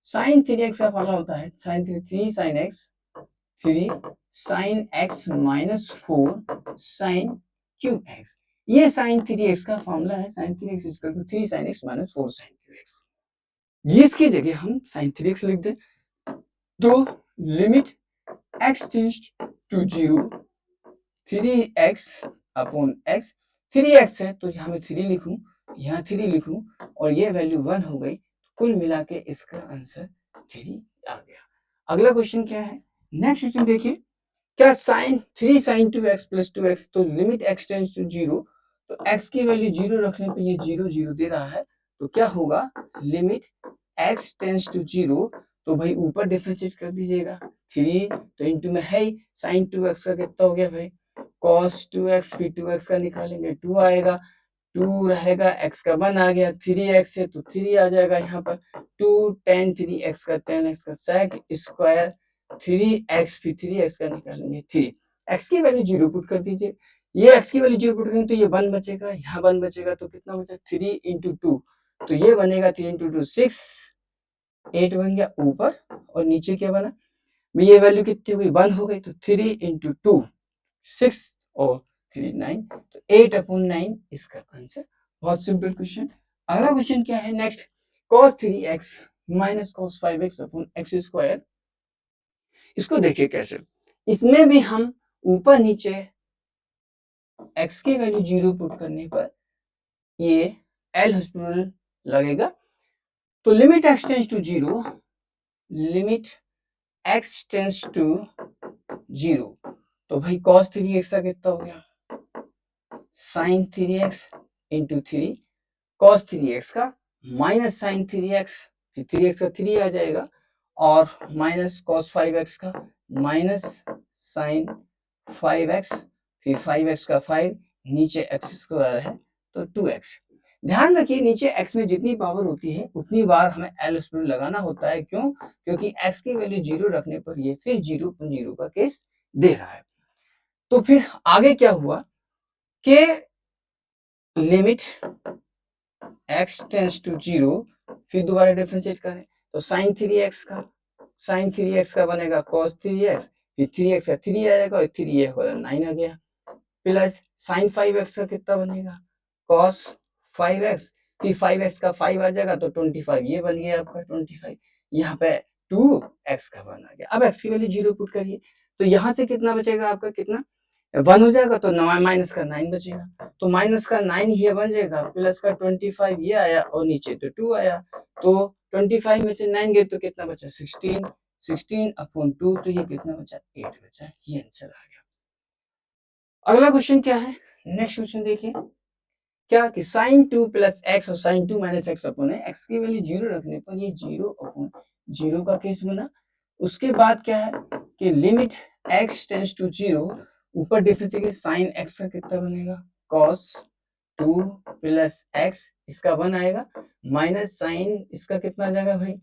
साइन 3x का फॉर्मूला होता है sine 3 sine x 3 sine x minus 4 sine cube x। ये साइन 3x का फॉर्मूला है, sine 3x equal to 3 sine x minus 4 sine cube x। ये इसकी जगह हम साइन 3x लिख दें तो limit x tends to 0 3x upon x, 3x है तो यहाँ मैं 3 लिखूं, यहाँ 3 लिखूं और ये वैल्यू 1 हो गई, कुल मिला के इसका आंसर 3 आ गया। अगला क्वेश्चन क्या है, नेक्स्ट क्वेश्चन देखिए, क्या sign 3 sign 2x plus 2x, तो लिमिट x टेंड्स टू 0, तो x की वैल्यू 0 रखने पे ये 0 0 दे रहा है, तो क्या होगा लिमिट x टेंड्स टू 0, तो भाई ऊपर डिफरेंशिएट कर दीजिएगा, 3 तो इनटू में है साइन 2x का कितना हो गया भाई cos 2x, फिर 2x का निकालेंगे 2 आएगा, 2 रहेगा, x का 1 आ गया, 3x है तो 3 आ जाएगा यहाँ पर, 2 tan 3x का tan x का sec स्क्वायर 3x, फिर 3x का निकालेंगे 3, x की वैल्यू 0 पुट कर दीजिए, ये x की वैल्यू 0 पुट करेंगे तो ये 1 बचेगा, यहाँ 1 बचेगा तो कितना बचा 3 इंटू 2, तो ये बनेगा 3 इंटू 2 6 8 बन गया ऊपर, और नीचे क्या बना ये वैल्यू कितनी हो गई 1 हो गई, तो 3 इंटू 2 6 और 3 9, तो 8 अपॉन 9 इसका आंसर। बहुत सिंपल क्वेश्चन। अगला क्वेश्चन क्या है next, cos 3x minus cos 5x upon x square. इसको देखिए कैसे, इसमें भी हम ऊपर नीचे x की वैल्यू 0 पुट करने पर ये एल हॉस्पिटल लगेगा, तो limit x tends to 0, limit x tends to 0, तो भाई cos 3x का कितना हो गया sin 3x into 3 cos 3x का माइनस साइन 3x, फिर 3x का 3 आ जाएगा, और माइनस cos 5x का माइनस साइन 5x, फिर 5x का 5, नीचे x स्क्वायर है तो 2x। ध्यान रखिए नीचे x में जितनी पावर होती है उतनी बार हमें एल स्क्वायर लगाना होता है, क्यों, क्योंकि x की वैल्यू 0 रखने पर ये फिर 0.0 का केस दे रहा है। तो फिर आगे क्या हुआ कि लिमिट x टेंड्स टू 0, फिर दोबारा डिफरेंशिएट करें तो sin 3x का बनेगा cos 3x, फिर 3x का 3 आ जाएगा और 3 ये होगा 9 आ गया, प्लस sin 5x का कितना बनेगा cos 5x, फिर 5x का 5 आ जाएगा तो 25, ये बन गया आपका 25, यहाँ पे 2x का 1 आ गया। अब x की वैल्यू 0 पुट करिए तो यहाँ से कितना बचेगा आपका कितना 1 हो जाएगा, तो माइनस का 9 बचेगा, तो माइनस का 9 ये बन जाएगा, प्लस का 25 ये आया और नीचे तो 2 आया, तो 25 में से 9 गए तो कितना बचा 16, 16 अपॉन 2, तो ये कितना बचा 8 बचा, ये आंसर आ गया। अगला क्वेश्चन क्या है नेक्स्ट क्वेश्चन देखिए, क्या कि साइन 2 प्लस एक्स और साइन 2 माइनस एक्स अपॉन है, एक्स की वैल्यू 0 रखने पर ये 0 अपॉन 0 का केस बना। उसके बाद क्या है कि लिमिट एक्स टेंस टू 0, ऊपर डिफरेंशिएट साइन एक्स का कितना बनेगा, cos 2 प्लस एक्स, इसका 1 आएगा, माइनस साइन इसका कितना आ जाएगा भाई,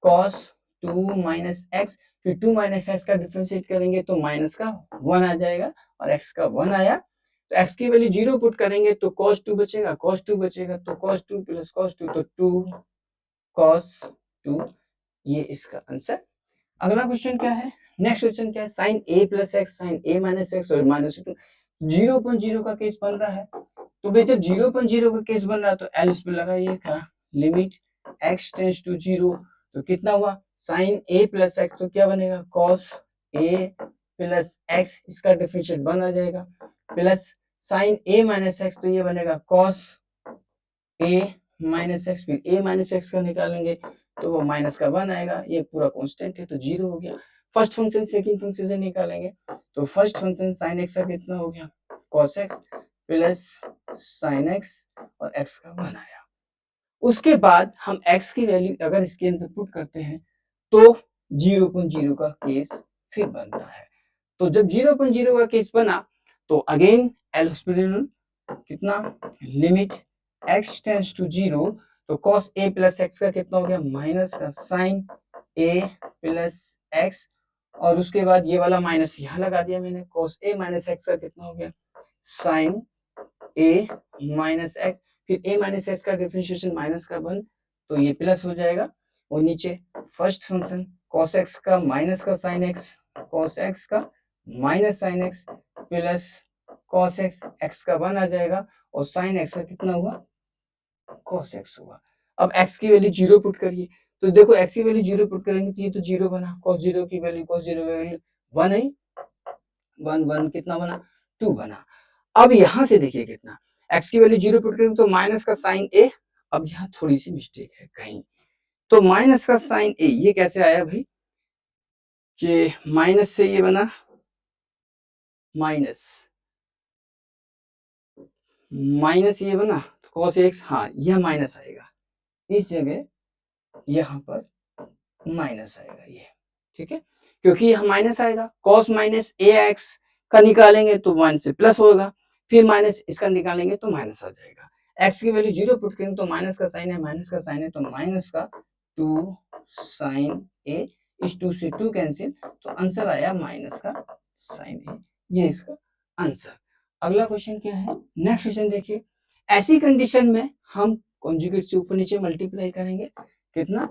cos 2 माइनस एक्स, फिर 2 माइनस एक्स का डिफरेंशिएट करेंगे तो माइनस का 1 आ जाएगा, और x का 1 आया तो x की वैल्यू 0 पुट करेंगे तो cos 2 बचेगा, cos 2 बचेगा तो cos 2 प्लस cos 2 तो 2 cos 2, ये इसका आंसर। अगला क्वेश्चन क्या है, नेक्स्ट क्वेश्चन क्या है, sine a plus x sine a minus x और माइनस 2, 0.0 का केस बन रहा है। तो भाई जब 0.0 का केस बन रहा है तो एल उस पर लगाइएगा, लिमिट x टेंस टू 0, तो कितना हुआ साइन a प्लस एक्स, तो क्या बनेगा cos a प्लस एक्स, इसका डिफरेंशिएट 1 आ जाएगा, plus sign a minus x, तो ये बनेगा cos a माइनस एक्स, फिर a माइनस एक्स का निकालेंगे तो वो माइनस का 1 आएगा, ये पूरा कांस्टेंट है तो 0 हो गया। फर्स्ट फंक्शन सेकंड फंक्शन से निकालेंगे तो फर्स्ट फंक्शन sin x का कितना हो गया cos x plus sin x और x का 1 आया। उसके बाद हम x की वैल्यू अगर इसके अंदर पुट करते हैं तो 0.0 का केस फिर बनता है। तो जब 0.0 का केस बना तो अगेन एल हॉस्पिटल कितना, लिमिट x टेंस टू 0, तो cos a प्लस एक्स का कितना हो गया माइनस का साइन a प्लस एक्स, और उसके बाद ये वाला माइनस यहाँ लगा दिया मैंने, cos a माइनस एक्स का कितना हो गया साइन a माइनस एक्स, फिर a माइनस एक्स का डिफरेंशिएशन माइनस का 1 तो ये प्लस हो जाएगा, और नीचे फर्स्ट फंक्शन cos x का माइनस का साइन x, cos x का minus sine x plus cos x, x का 1 आ जाएगा, और साइन x का कितना हुआ cos x हुआ। अब x की वैल्यू 0 पुट करिए, तो देखो x की वैल्यू 0 पुट करेंगे तो ये तो 0 बना, cos 0 की वैल्यू cos 0 वैल्यू 1 है, 1 1 कितना बना 2 बना। अब यहां से देखिए कितना, x की वैल्यू 0 पुट करेंगे तो माइनस का साइन a, अब यहाँ थोड़ी सी मिस्टेक है कहीं, तो माइनस का साइन a ये कैसे आया भाई, कि माइनस से ये बना माइनस, माइनस ये बना cos x, हाँ यह माइनस आएगा, इस जगह यहाँ पर माइनस आएगा ये, ठीक है, क्योंकि यह माइनस आएगा, cos माइनस ए एक्स का निकालेंगे तो 1 से प्लस होगा, फिर माइनस इसका निकालेंगे तो माइनस आ जाएगा, x की वैल्यू 0 पुट करेंगे तो माइनस का साइन है, माइनस का साइन है तो माइनस का 2 साइन ए, इस 2 से 2 कैंसिल, तो आंसर आया माइनस का साइन ए, ये इसका आंसर। अगला क्वेश्चन क्या है, नेक्स्ट क्वेश्चन देखिए, ऐसी कंडीशन में हम कॉन्जुगेट से ऊपर नीचे मल्टीप्लाई करेंगे, कितना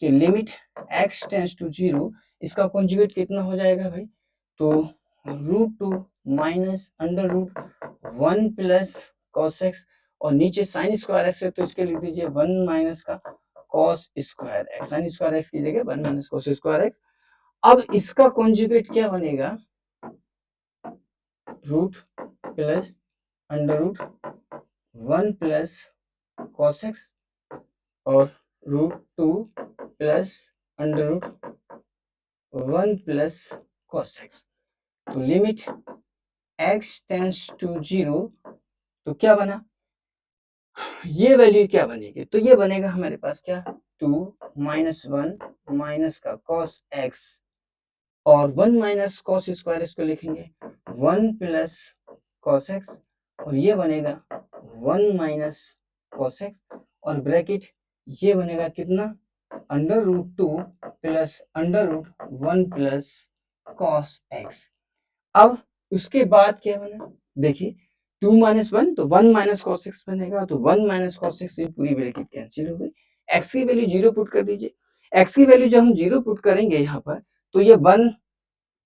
कि लिमिट x टेंस टू 0, इसका कॉन्जुगेट कितना हो जाएगा भाई, तो √2 minus under root 1 plus cos x, और नीचे साइन स्क्वायर x है तो इसके लिख दीजिए 1 माइनस का cos square x, sign square x की जगह 1 माइनस cos स्क्वायर x। अब इसका कॉन्जुगेट क्या बनेगा, root plus under root 1 plus cos x और √2 plus under root 1 plus cos x, तो लिमिट x टेंस टू 0, तो क्या बना, ये वैल्यू क्या बनेगी, तो ये बनेगा हमारे पास क्या 2 माइनस 1 माइनस का cos x और 1 माइनस cos स्क्वायर, इसको लिखेंगे 1 प्लस cos x, और ये बनेगा 1 माइनस cos x, और ब्रैकेट ये बनेगा कितना under root 2 plus under root 1 plus cos x। अब उसके बाद क्या बना, देखिए 2 माइनस 1 तो 1 माइनस cos x बनेगा, तो 1 माइनस cos x से पूरी ब्रैकेट कैंसिल हो गई, x की वैल्यू 0 पुट कर दीजिए, x की वैल्यू जब हम 0 पुट करेंगे यहाँ पर तो ये 1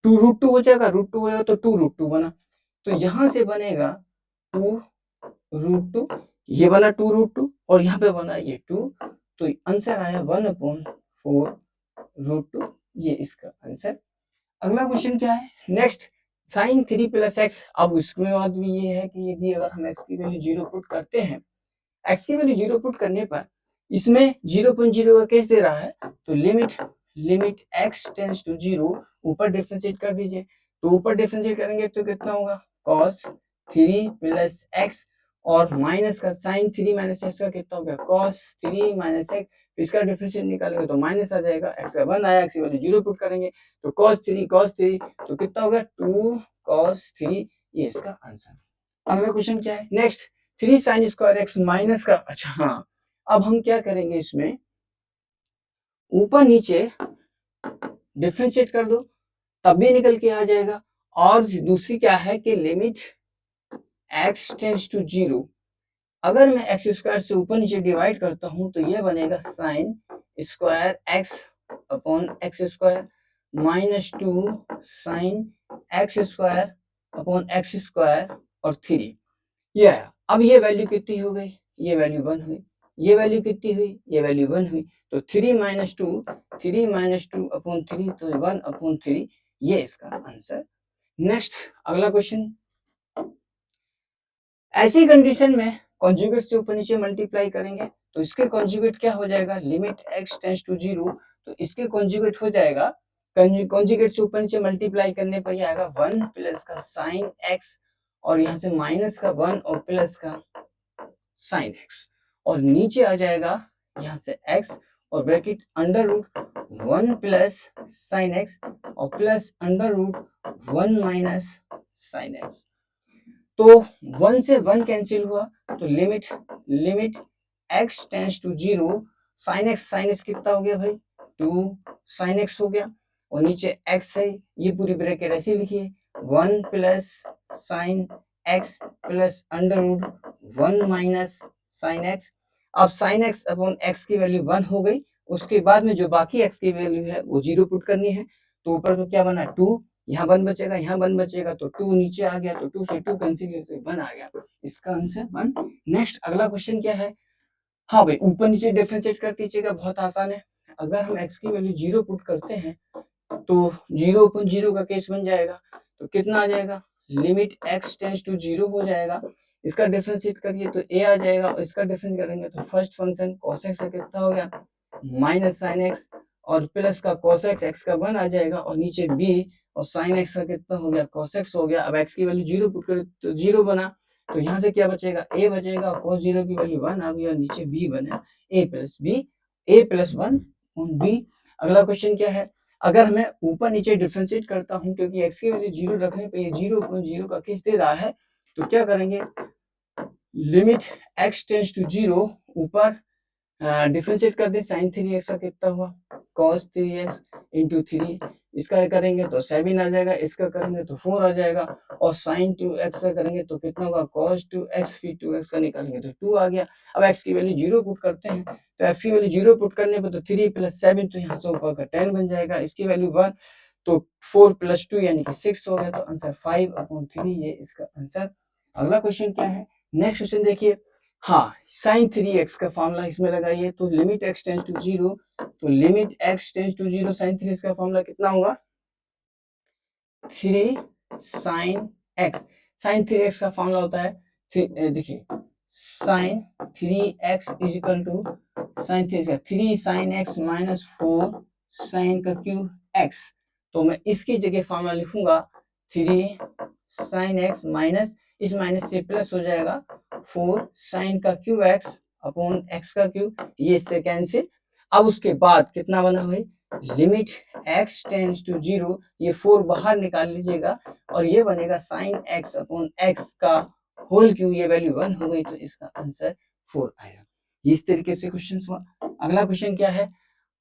2 √2 हो जाएगा, √2 हो जाएगा तो 2 √2 बना, तो यहाँ से बनेगा 2 √2, ये बना 2 √2 और यहाँ पे बना ये 2, तो आंसर आया 1/4 √2, ये इसका आंसर। अगला क्वेश्चन क्या है, नेक्स्ट साइन 3 प्लस एक्स, अब उसमें बात भी ये है कि यदि अगर हम एक्स की वैल्यू 0 पुट करते हैं, एक्स की वैल्यू 0 पुट करने पर इसमें 0.0 का केस दे रहा है, तो लिमिट x टेंस टू 0, ऊपर डिफरेंशिएट कर दीजिए, तो ऊपर डिफरेंशिएट करेंगे तो कितना होगा cos 3 प्लस एक्स, और माइनस का साइन 3 माइनस एक्स का कितना हो गया cos 3 माइनस एक्स, इसका डिफरेंशियल निकालेंगे तो माइनस आ जाएगा, एक्स का 1 आया, एक्स की वैल्यू 0 पुट करेंगे तो cos 3 तो कितना होगा 2 cos 3, ये इसका आंसर। अगला क्वेश्चन क्या है next, 3 sign square x minus का, अच्छा हाँ, अब हम क्या करेंगे इसमें ऊपर नीचे डिफरेंशिएट कर दो तब भी निकल के आ जाएगा। और दूसरी क्या है कि लिमिट x टेंड्स टू 0, अगर मैं एक्स स्क्वायर से ऊपर नीचे डिवाइड करता हूं तो ये बनेगा sign square x upon x square minus 2 sine x square upon x square और 3, ये आया। अब ये वैल्यू कितनी हो गई, ये वैल्यू 1 हुई, ये वैल्यू कितनी हुई, ये वैल्यू 1 हुई, तो 3 माइनस टू अपॉन 3 तो 1 अपॉन 3, ये इसका आंसर। नेक्स्ट अगला क्वेश्चन, ऐसी कंडीशन में कॉन्जुगेट से ऊपर नीचे मल्टीप्लाई करेंगे तो इसके कॉन्जुगेट क्या हो जाएगा, लिमिट x टेंड्स टू 0, तो इसके कॉन्जुगेट हो जाएगा, कॉन्जुगेट से ऊपर नीचे मल्टीप्लाई करने पर ये आएगा 1 प्लस का साइन x और यहाँ से माइनस का 1 और प्लस का साइन x और नीचे आ जाएगा यहाँ से x और bracket under root 1 plus sine x और plus under root 1 minus sine x। तो 1 से 1 कैंसिल हुआ तो limit x tends to 0, sine x कितना हो गया भाई 2 साइन x हो गया और नीचे x है, ये पूरी ब्रैकेट ऐसे लिखिए 1 plus sine x plus under root 1 minus sine x। अब साइन x अपॉन x की वैल्यू 1 हो गई, उसके बाद में जो बाकी x की वैल्यू है वो 0 पुट करनी है, तो ऊपर तो क्या बना 2, यहाँ 1 बचेगा, यहाँ 1 बचेगा तो 2 नीचे आ गया, तो 2 से 2 कैंसिल से 1 आ गया, इसका आंसर 1। नेक्स्ट अगला क्वेश्चन क्या है, हाँ भाई ऊपर नीचे डिफरेंशिएट कर दीजिएगा, बहुत आसान है। अगर हम x की वैल्यू 0 पुट करते हैं तो 0 अपॉन 0 का केस बन जाएगा, तो कितना आ जाएगा, लिमिट x टेंड्स टू 0 हो जाएगा, इसका डिफरेंशिएट करिए तो a आ जाएगा और इसका डिफरेंस करेंगे तो फर्स्ट फंक्शन cos x का कितना हो गया माइनस साइन x और प्लस का cos x, x का 1 आ जाएगा और नीचे b और साइन x का कितना हो गया cos x हो गया। अब x की वैल्यू 0 पुट करें तो 0 बना, तो यहाँ से क्या बचेगा a बचेगा, cos 0 की वैल्यू 1 आ गई और नीचे b बना a प्लस 1 b। अगला क्वेश्चन क्या है, अगर मैं ऊपर नीचे डिफरेंशिएट करता हूँ क्योंकि x की वैल्यू 0 रखने पे ये 0 का केस दे रहा है, तो क्या करेंगे लिमिट x टेंड्स टू 0, ऊपर डिफरेंशिएट कर दे साइन 3x का कितना हुआ cos 3x इंटू 3, इसका करेंगे तो 7 आ जाएगा, इसका करेंगे तो 4 आ जाएगा और साइन 2x का करेंगे तो कितना होगा cos 2x, फिर 2x का निकालेंगे तो 2 आ गया। अब x की वैल्यू 0 पुट करते हैं तो x की वैल्यू 0 पुट करने पर तो 3 प्लस 7 तो यहाँ से ऊपर का 10 बन जाएगा, इसकी वैल्यू 1 तो 4 प्लस 2 यानी कि 6 हो गया, तो आंसर 5 अपॉन 3, ये इसका आंसर। अगला क्वेश्चन क्या है, नेक्स्ट क्वेश्चन देखिए, हाँ साइन 3x का फॉर्मूला इसमें लगाइए, तो लिमिट x टेंड्स टू 0, तो limit x tends to 0 sine 3x का फॉर्मूला कितना होगा 3 साइन x, साइन 3x का फॉर्मूला होता है देखिए sine 3x is equal to sine 3 का 3 साइन x माइनस 4 साइन का क्यूब x, तो मैं इसकी जगह फॉर्मूला लिखूंगा 3 साइन x माइनस इस माइनस से प्लस हो जाएगा 4 साइन का क्यूब x अपॉन x का क्यूब, ये इससे कैंसिल। अब उसके बाद कितना बना भाई लिमिट x टेंड्स टू 0, ये 4 बाहर निकाल लीजिएगा और ये बनेगा साइन x अपॉन x का होल क्यूब, ये वैल्यू 1 हो गई, तो इसका आंसर 4 आया। इस तरीके से क्वेश्चन हुआ। अगला क्वेश्चन क्या है,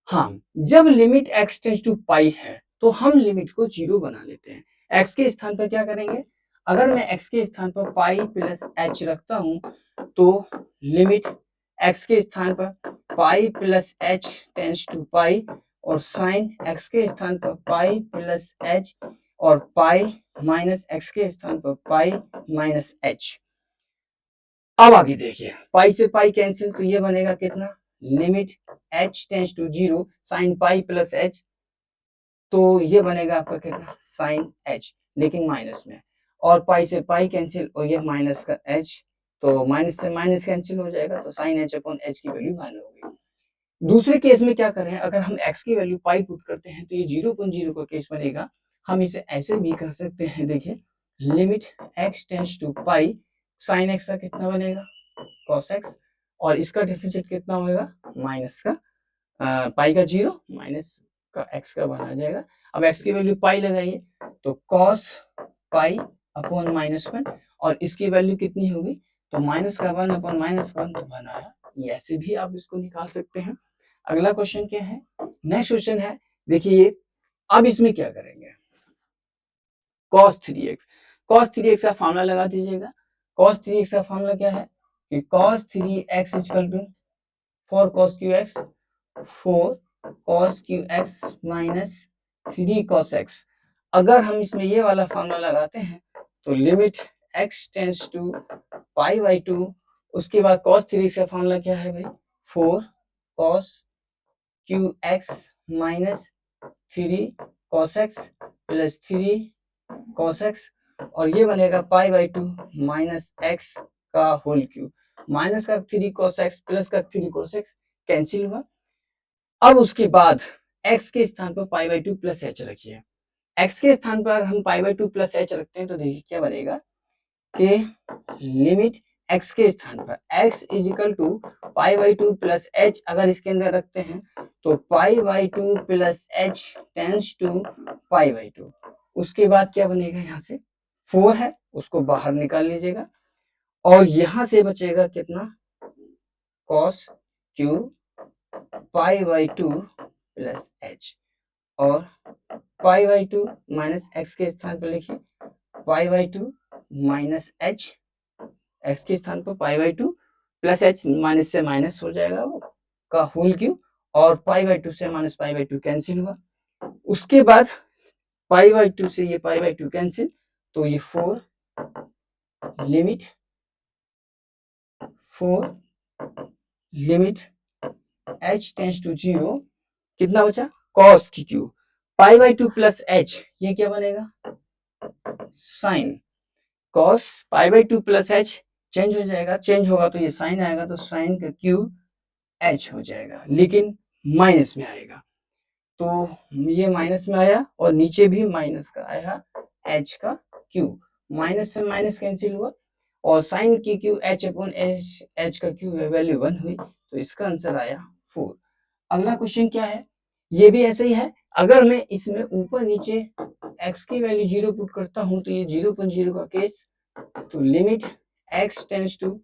हाँ जब लिमिट x टेंड्स टू पाई है तो हम लिमिट को 0 बना लेते हैं, x के स्थान पर क्या करेंगे, अगर मैं x के स्थान पर पाई प्लस h रखता हूं तो लिमिट x के स्थान पर pi plus h tends to pi और साइन x के स्थान पर पाई प्लस h और पाई माइनस x के स्थान पर पाई माइनस h। अब आगे देखिए पाई से पाई कैंसिल, तो ये बनेगा कितना limit h tends to 0 sine pi plus h, तो ये बनेगा आपका कितना साइन h लेकिन माइनस में, और पाई से पाई कैंसिल और ये माइनस का h, तो माइनस से माइनस कैंसिल हो जाएगा, तो साइन h अपॉन h की वैल्यू 1 होगी। दूसरे केस में क्या करें, अगर हम x की वैल्यू पाई पुट करते हैं तो ये 0.0 का केस बनेगा, हम इसे ऐसे भी कर सकते हैं, देखिए limit x tends to pi sine x का कितना बनेगा कॉस एक्स, और इसका डिफिसिट कितना होगा माइनस का पाई का 0 माइनस का एक्स का 1 आ जाएगा। अब एक्स की वैल्यू पाई लगाइए तो कॉस पाई अपॉन -1, और इसकी वैल्यू कितनी होगी तो माइनस का 1 अपॉन -1 तो 1 आया। ये ऐसे भी आप इसको निकाल सकते हैं। अगला क्वेश्चन क्या है, नेक्स्ट क्वेश्चन है, देखिए अब इसमें क्या करेंगे, cos 3x, cos 3x का फॉर्मूला लगा दीजिएगा। cos 3x का फॉर्मूला क्या है कि cos 3x equal to 4 cos qx 4 cos qx minus 3 cos x। अगर हम इसमें ये वाला फॉर्मूला लगाते हैं तो limit x tends to pi by 2, उसके बाद cos 3x का फॉर्मूला क्या है भाई 4 cos qx minus 3 cos x plus 3 cos x, और ये बनेगा पाई बाई 2 माइनस एक्स का होल क्यूब, माइनस का 3 cos x प्लस का 3 cos x कैंसिल हुआ। अब उसके बाद x के स्थान पर पाई बाई 2 प्लस एच रखिए। x के स्थान पर हम पाई बाई 2 प्लस एच रखते हैं तो देखिए क्या बनेगा कि लिमिट x के स्थान पर x is equal to pi by 2 plus h अगर इसके अंदर रखते हैं तो pi by 2 plus h tends to pi by 2। उसके बाद क्या बनेगा, यहाँ से 4 है उसको बाहर निकाल लीजिएगा, और यहाँ से बचेगा कितना cos Q pi by 2 plus H, और पाई बाई 2 माइनस एक्स के स्थान पर लिखिए पाई बाई 2 माइनस एच, एक्स के स्थान पर पाई बाई 2 प्लस एच, माइनस से माइनस हो जाएगा वो का होल क्यू, और पाई बाई 2 से माइनस पाई बाई 2 कैंसिल हुआ। उसके बाद पाई बाई 2 से ये पाई बाई 2 कैंसिल, तो ये 4 limit 4 limit h tends to 0 कितना बचा cos की cube pi by 2 plus h, ये क्या बनेगा sine cos pi by 2 plus h, change हो जाएगा, चेंज होगा तो ये साइन आएगा, तो साइन का क्यू एच हो जाएगा, लेकिन माइनस में आएगा, तो ये माइनस में आया और नीचे भी माइनस का आया एच का क्यू, माइनस से माइनस कैंसिल हुआ, और साइन की Q H upon H, H का क्यू वैल्यू 1 हुई, तो इसका आंसर आया 4। अगला क्वेश्चन क्या है, ये भी ऐसे ही है, अगर मैं इसमें ऊपर नीचे x की वैल्यू 0 पुट करता हूं तो ये 0.0 का केस, तो limit x tends to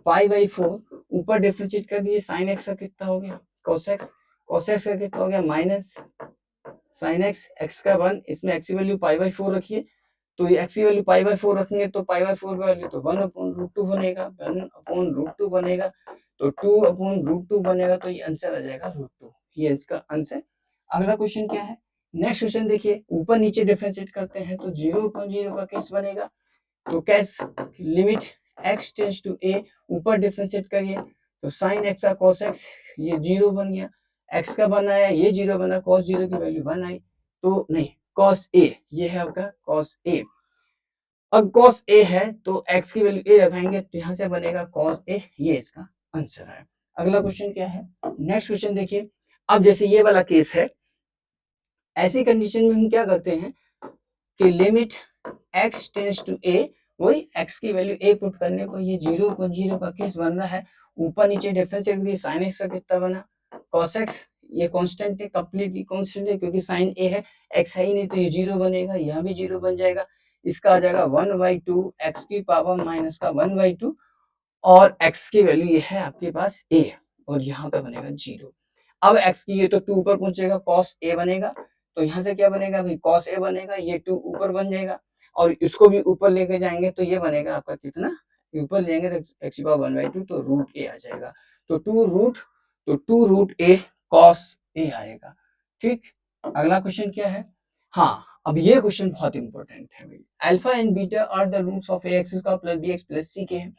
pi by 4, ऊपर डिफरेंशिएट कर दिए, साइन x का कितना हो गया cos x, cos x का कितना हो गया माइनस साइन x, x का 1, इसमें x की वैल्यू पाई बाई 4 रखिए, तो ये x की वैल्यू पाई बाई 4 रखेंगे तो पाई बाई 4 का वैल्यू तो 1 अपॉन रूट 2 बनेगा, 1 अपॉन रूट 2 बनेगा, तो 2 अपॉन रूट 2 बनेगा, तो ये आंसर आ जाएगा रूट 2, ये इसका आंसर। अगला क्वेश्चन क्या है, नेक्स्ट क्वेश्चन देखिए, ऊपर नीचे डिफरेंशिएट करते हैं तो 0.0 का केस बनेगा, तो case limit x tends to a, ऊपर डिफरेंशिएट करिए तो साइन x का cos x ये 0 बन गया, x का बनाया ये 0 बना, cos 0 की वैल्यू 1 आई, तो नहीं cos a, ये है आपका cos a। अब cos a है तो x की वैल्यू a रखाएंगे तो यहाँ से बनेगा cos a, ये इसका आंसर है। अगला क्वेश्चन क्या है, नेक्स्ट क्वेश्चन देखिए, अब जैसे ये वाला केस है, ऐसी कंडीशन में हम क्या करते हैं कि limit x tends to a, वही x की वैल्यू a पुट करने पर ये 0.0 का केस बन रहा है, ऊपर नीचे डिफरेंशिएट दिए, sin x का कितना बना cos x, ये कांस्टेंट है, कंप्लीटली कांस्टेंट है क्योंकि sin a है, x है ही नहीं तो ये 0 बनेगा, यहाँ भी 0 बन जाएगा, इसका आ जाएगा 1/2 x की पावर माइनस का 1/2, और x की वैल्यू ये है आपके पास a, और यहाँ पे बनेगा 0। अब x की ये तो 2 ऊपर पहुंचेगा cos a बनेगा, तो यहाँ से क्या बनेगा भाई cos a बनेगा, ये 2 ऊपर बन जाएगा, और इसको भी ऊपर लेके जाएंगे तो ये बनेगा आपका कितना, ऊपर लेंगे तो x की पावर 1/2 तो रूट a आ जाएगा, तो 2 रूट a cos a आएगा। ठीक, अगला क्वेश्चन क्या है, हाँ अब ये क्वेश्चन बहुत इंपॉर्टेंट है भाई, alpha and beta are the roots of ax square plus bx plus c के हैं।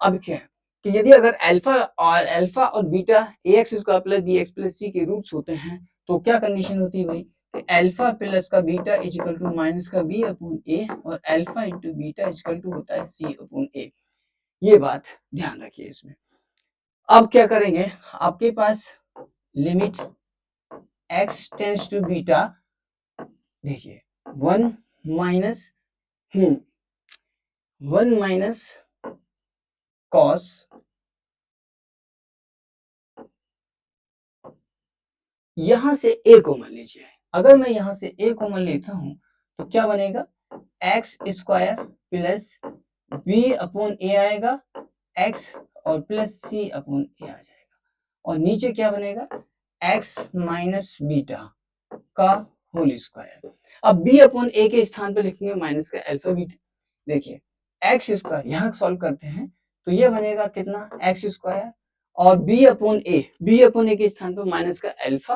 अब क्या है कि यदि अगर अल्फा और beta ax square plus bx plus c के रूट्स होते हैं तो क्या कंडीशन होती है भाई, अल्फा प्लस का beta is equal to minus का b अपॉन a, और alpha into beta is equal to होता है c अपॉन a, ये बात ध्यान रखिए इसमें। अब क्या करेंगे, आपके पास limit x tends to beta, देखिए 1 माइनस 1 माइनस कॉस यहां से ए कॉमन लीजिए। अगर मैं यहां से ए कॉमन लेता हूं तो क्या बनेगा, x square plus b upon a आएगा, एक्स और प्लस सी अपॉन ए आ जाएगा, और नीचे क्या बनेगा, एक्स माइनस बीटा का होल स्क्वायर। अब बी अपॉन ए के स्थान पर लिखेंगे माइनस का अल्फा बीटा। देखिए एक्स स्क्वायर यहाँ सॉल्व करते हैं तो ये बनेगा कितना, एक्स स्क्वायर, और बी अपॉन ए के स्थान पर माइनस का अल्फा,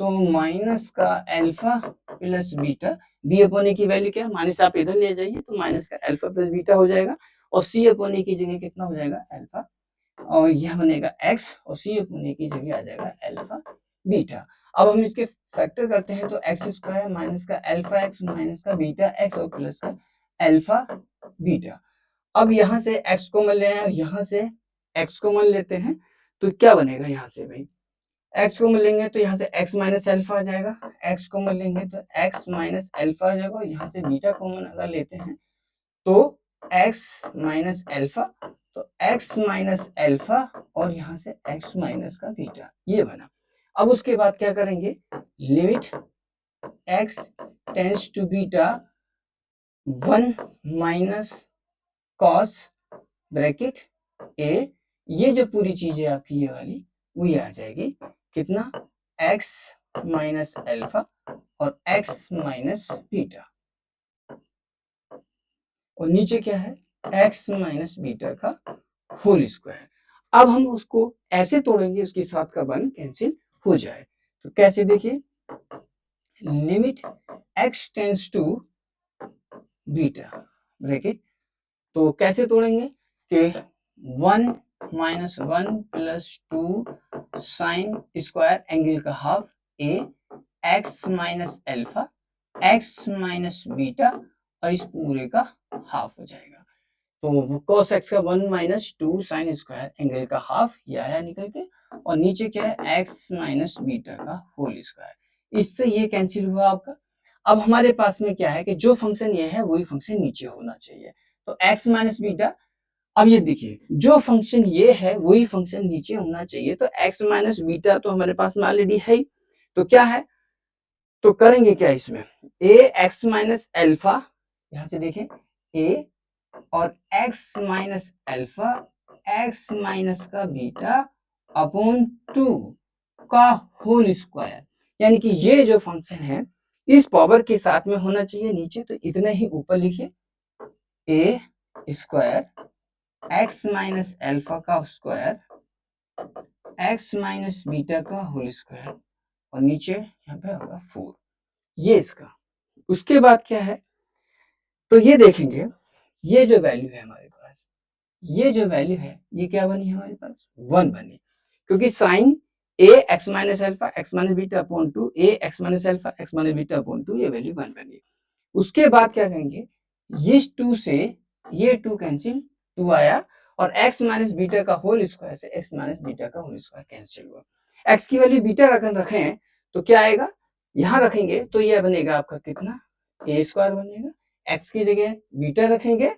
तो माइनस का alpha plus beta, b upon a की वैल्यू क्या है, माइनस आप इधर ले जाइए तो माइनस का अल्फा प्लस बीटा हो जाएगा, और सी अपॉन ए की जगह कितना हो जाएगा, अल्फा, और यह बनेगा एक्स, और सी अपॉन ए की जगह आ जाएगा अल्फा बीटा। अब हम इसके फैक्टर करते हैं तो एक्स स्क्वायर माइनस का अल्फा एक्स माइनस का बीटा एक्स और प्लस का अल्फा बीटा। अब यहाँ से x को मान ले आए और यहाँ से x को मान लेते हैं तो क्या बनेगा, यहाँ से भाई x को मान लेंगे तो यहाँ से x माइनस अल्फा आ जाएगा, x को मान लेंगे तो x माइनस अल्फा आ जाएगा, यहाँ से बीटा कॉमन अगर लेते हैं तो x माइनस अल्फा, तो x माइनस अल्फा और यहाँ से x माइनस का बीटा, ये बना। अब उसके बाद क्या करेंगे, limit x tends to beta 1 minus cos bracket a, ये जो पूरी चीज है आपकी ये वाली वो ये आ जाएगी कितना, x माइनस अल्फा और x माइनस बीटा, और नीचे क्या है, x माइनस बीटा का होल स्क्वायर। अब हम उसको ऐसे तोड़ेंगे उसके साथ का वन कैंसिल हो जाए, तो कैसे देखिए, limit x tends to beta bracket, तो कैसे तोड़ेंगे कि 1 minus 1 plus 2 sine square angle का half a, x minus alpha x minus beta और इस पूरे का हाफ हो जाएगा, तो cos x का 1 माइनस 2 साइन स्क्वायर एंगल का हाफ ये आया निकल के, और नीचे क्या है, x माइनस बीटा का होल स्क्वायर, इससे ये कैंसिल हुआ आपका। अब हमारे पास में क्या है कि जो फंक्शन ये है वही फंक्शन नीचे होना चाहिए, तो x माइनस बीटा, अब ये देखिए जो फंक्शन ये है वही फंक्शन नीचे होना चाहिए, तो x माइनस बीटा तो हमारे पास में ऑलरेडी है ही, तो क्या है, तो करेंगे क्या इसमें, a x माइनस अल्फा, यहां से देखें a और x minus alpha x minus का बीटा अपॉन 2 का होल स्क्वायर, यानी कि ये जो फंक्शन है इस पावर के साथ में होना चाहिए नीचे, तो इतना ही ऊपर लिखिए, a square x minus alpha का स्क्वायर x माइनस बीटा का होल स्क्वायर, और नीचे यहाँ पे होगा 4, ये इसका। उसके बाद क्या है, तो ये देखेंगे ये जो वैल्यू है हमारे पास, ये जो वैल्यू है ये क्या बनी हमारे पास, 1 बनी, क्योंकि sine a x minus alpha x minus beta upon 2 a x minus alpha x minus beta upon 2, ये वैल्यू 1 बनी। उसके बाद क्या करेंगे, इस 2 से ये 2 कैंसिल, 2 आया, और x माइनस बीटा का होल स्क्वायर से x माइनस बीटा का होल स्क्वायर कैंसिल हुआ, x की वैल्यू बीटा रखे हैं तो क्या आएगा, यहां रखेंगे तो ये बनेगा आपका कितना, a स्क्वायर बनेगा, x की जगह बीटा रखेंगे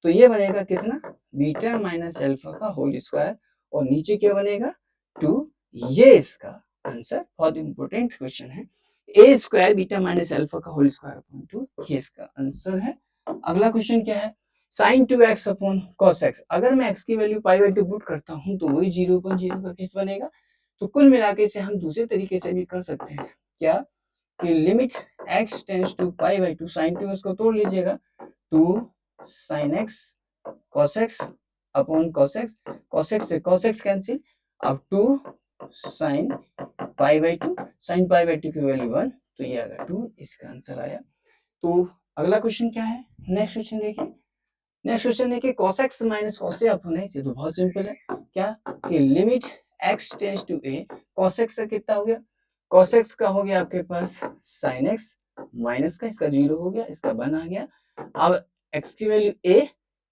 तो ये बनेगा कितना, बीटा माइनस अल्फा का होल स्क्वायर, और नीचे क्या बनेगा 2, ये इसका आंसर, बहुत इंपॉर्टेंट क्वेश्चन है, ए स्क्वायर बीटा माइनस अल्फा का होल स्क्वायर अपॉन 2, ये इसका आंसर है। अगला क्वेश्चन क्या है, sign 2x upon cos x, अगर मैं x की वैल्यू पाई बाई 2 पुट करता हूं तो वही 0.0 का केस बनेगा, तो कुल मिलाके से हम दूसरे तरीके से भी कर सकते हैं, क्या कि limit x tends to pi by 2 sine 2x को तोड़ लीजिएगा, 2 sine x cos x upon cos x से cos x कैंसिल, अब 2 sine pi by 2, sine pi by 2 की वैल्यू 1, तो ये आ गया 2, इसका आंसर आया। तो अगला क्वेश्चन क्या है, नेक्स्ट क्वेश्चन देखिए, नेक्स्ट क्वेश्चन है कि cos x minus cos a upon a, तो बहुत सिंपल है, क्या कि limit x tends to a, cos x का कितना हो गया, cos x का हो गया आपके पास sin x माइनस का, इसका 0 हो गया, इसका 1 आ गया, अब x की वैल्यू a,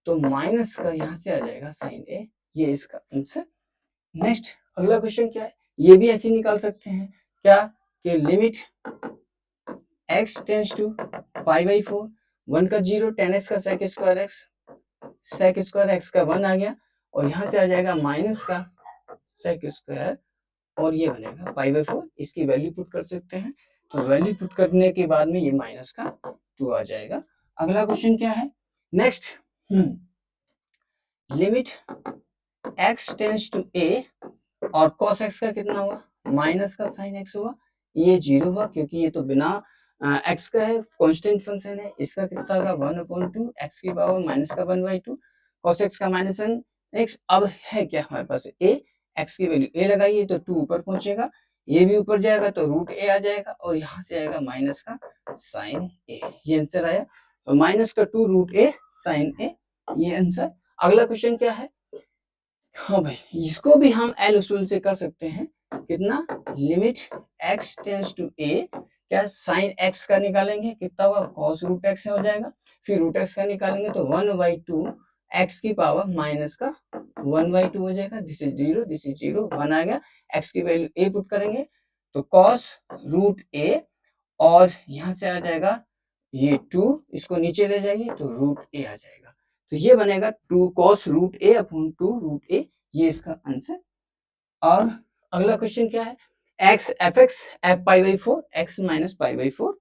तो माइनस का यहाँ से आ जाएगा sin a, ये इसका आंसर। नेक्स्ट अगला क्वेश्चन क्या है, ये भी ऐसे निकाल सकते हैं, क्या कि limit x tends to pi by 4, 1 का 0 10x का sec स्क्वायर x का 1 आ गया, और यहाँ से आ जाएगा माइनस का सेक स्क्वायर और ये बनेगा पाई बाई 4। इसकी वैल्यू पुट कर सकते हैं, तो वैल्यू पुट करने के बाद में ये माइनस का 2 आ जाएगा। अगला क्वेश्चन क्या है next, limit x tends to a और cos x का कितना हुआ, माइनस का साइन x हुआ, ये 0 हुआ क्योंकि ये तो बिना x का है, कांस्टेंट फंक्शन है। इसका कितना होगा 1/2 x की पावर माइनस का 1/2 cos x का माइनस x। अब है क्या हमारे पास a, x की वैल्यू a लगाइए तो 2 ऊपर पहुंचेगा, ये भी ऊपर जाएगा तो रूट a आ जाएगा और यहाँ से आएगा माइनस का साइन a। ये आंसर आया, तो माइनस का 2 रूट a साइन a, ये आंसर। अगला क्वेश्चन क्या है, हाँ भाई इसको भी हम एल उसूल से कर सकते हैं। कितना, limit x tends to a, क्या साइन x का निकालेंगे कितना होगा cos रूट x हो जाएगा, फिर रूट x का निकालेंगे तो 1/2 x की पावर माइनस का 1/2 हो जाएगा। दिस इज 0, दिस इज 0, 1 आ गया। x की वैल्यू a पुट करेंगे तो cos रूट a और यहाँ से आ जाएगा ये 2, इसको नीचे ले जाइए तो रूट a आ जाएगा। तो ये बनेगा 2 cos root a upon 2 root a, ये इसका आंसर। और अगला क्वेश्चन क्या है, x f x f pi by 4 x minus pi by 4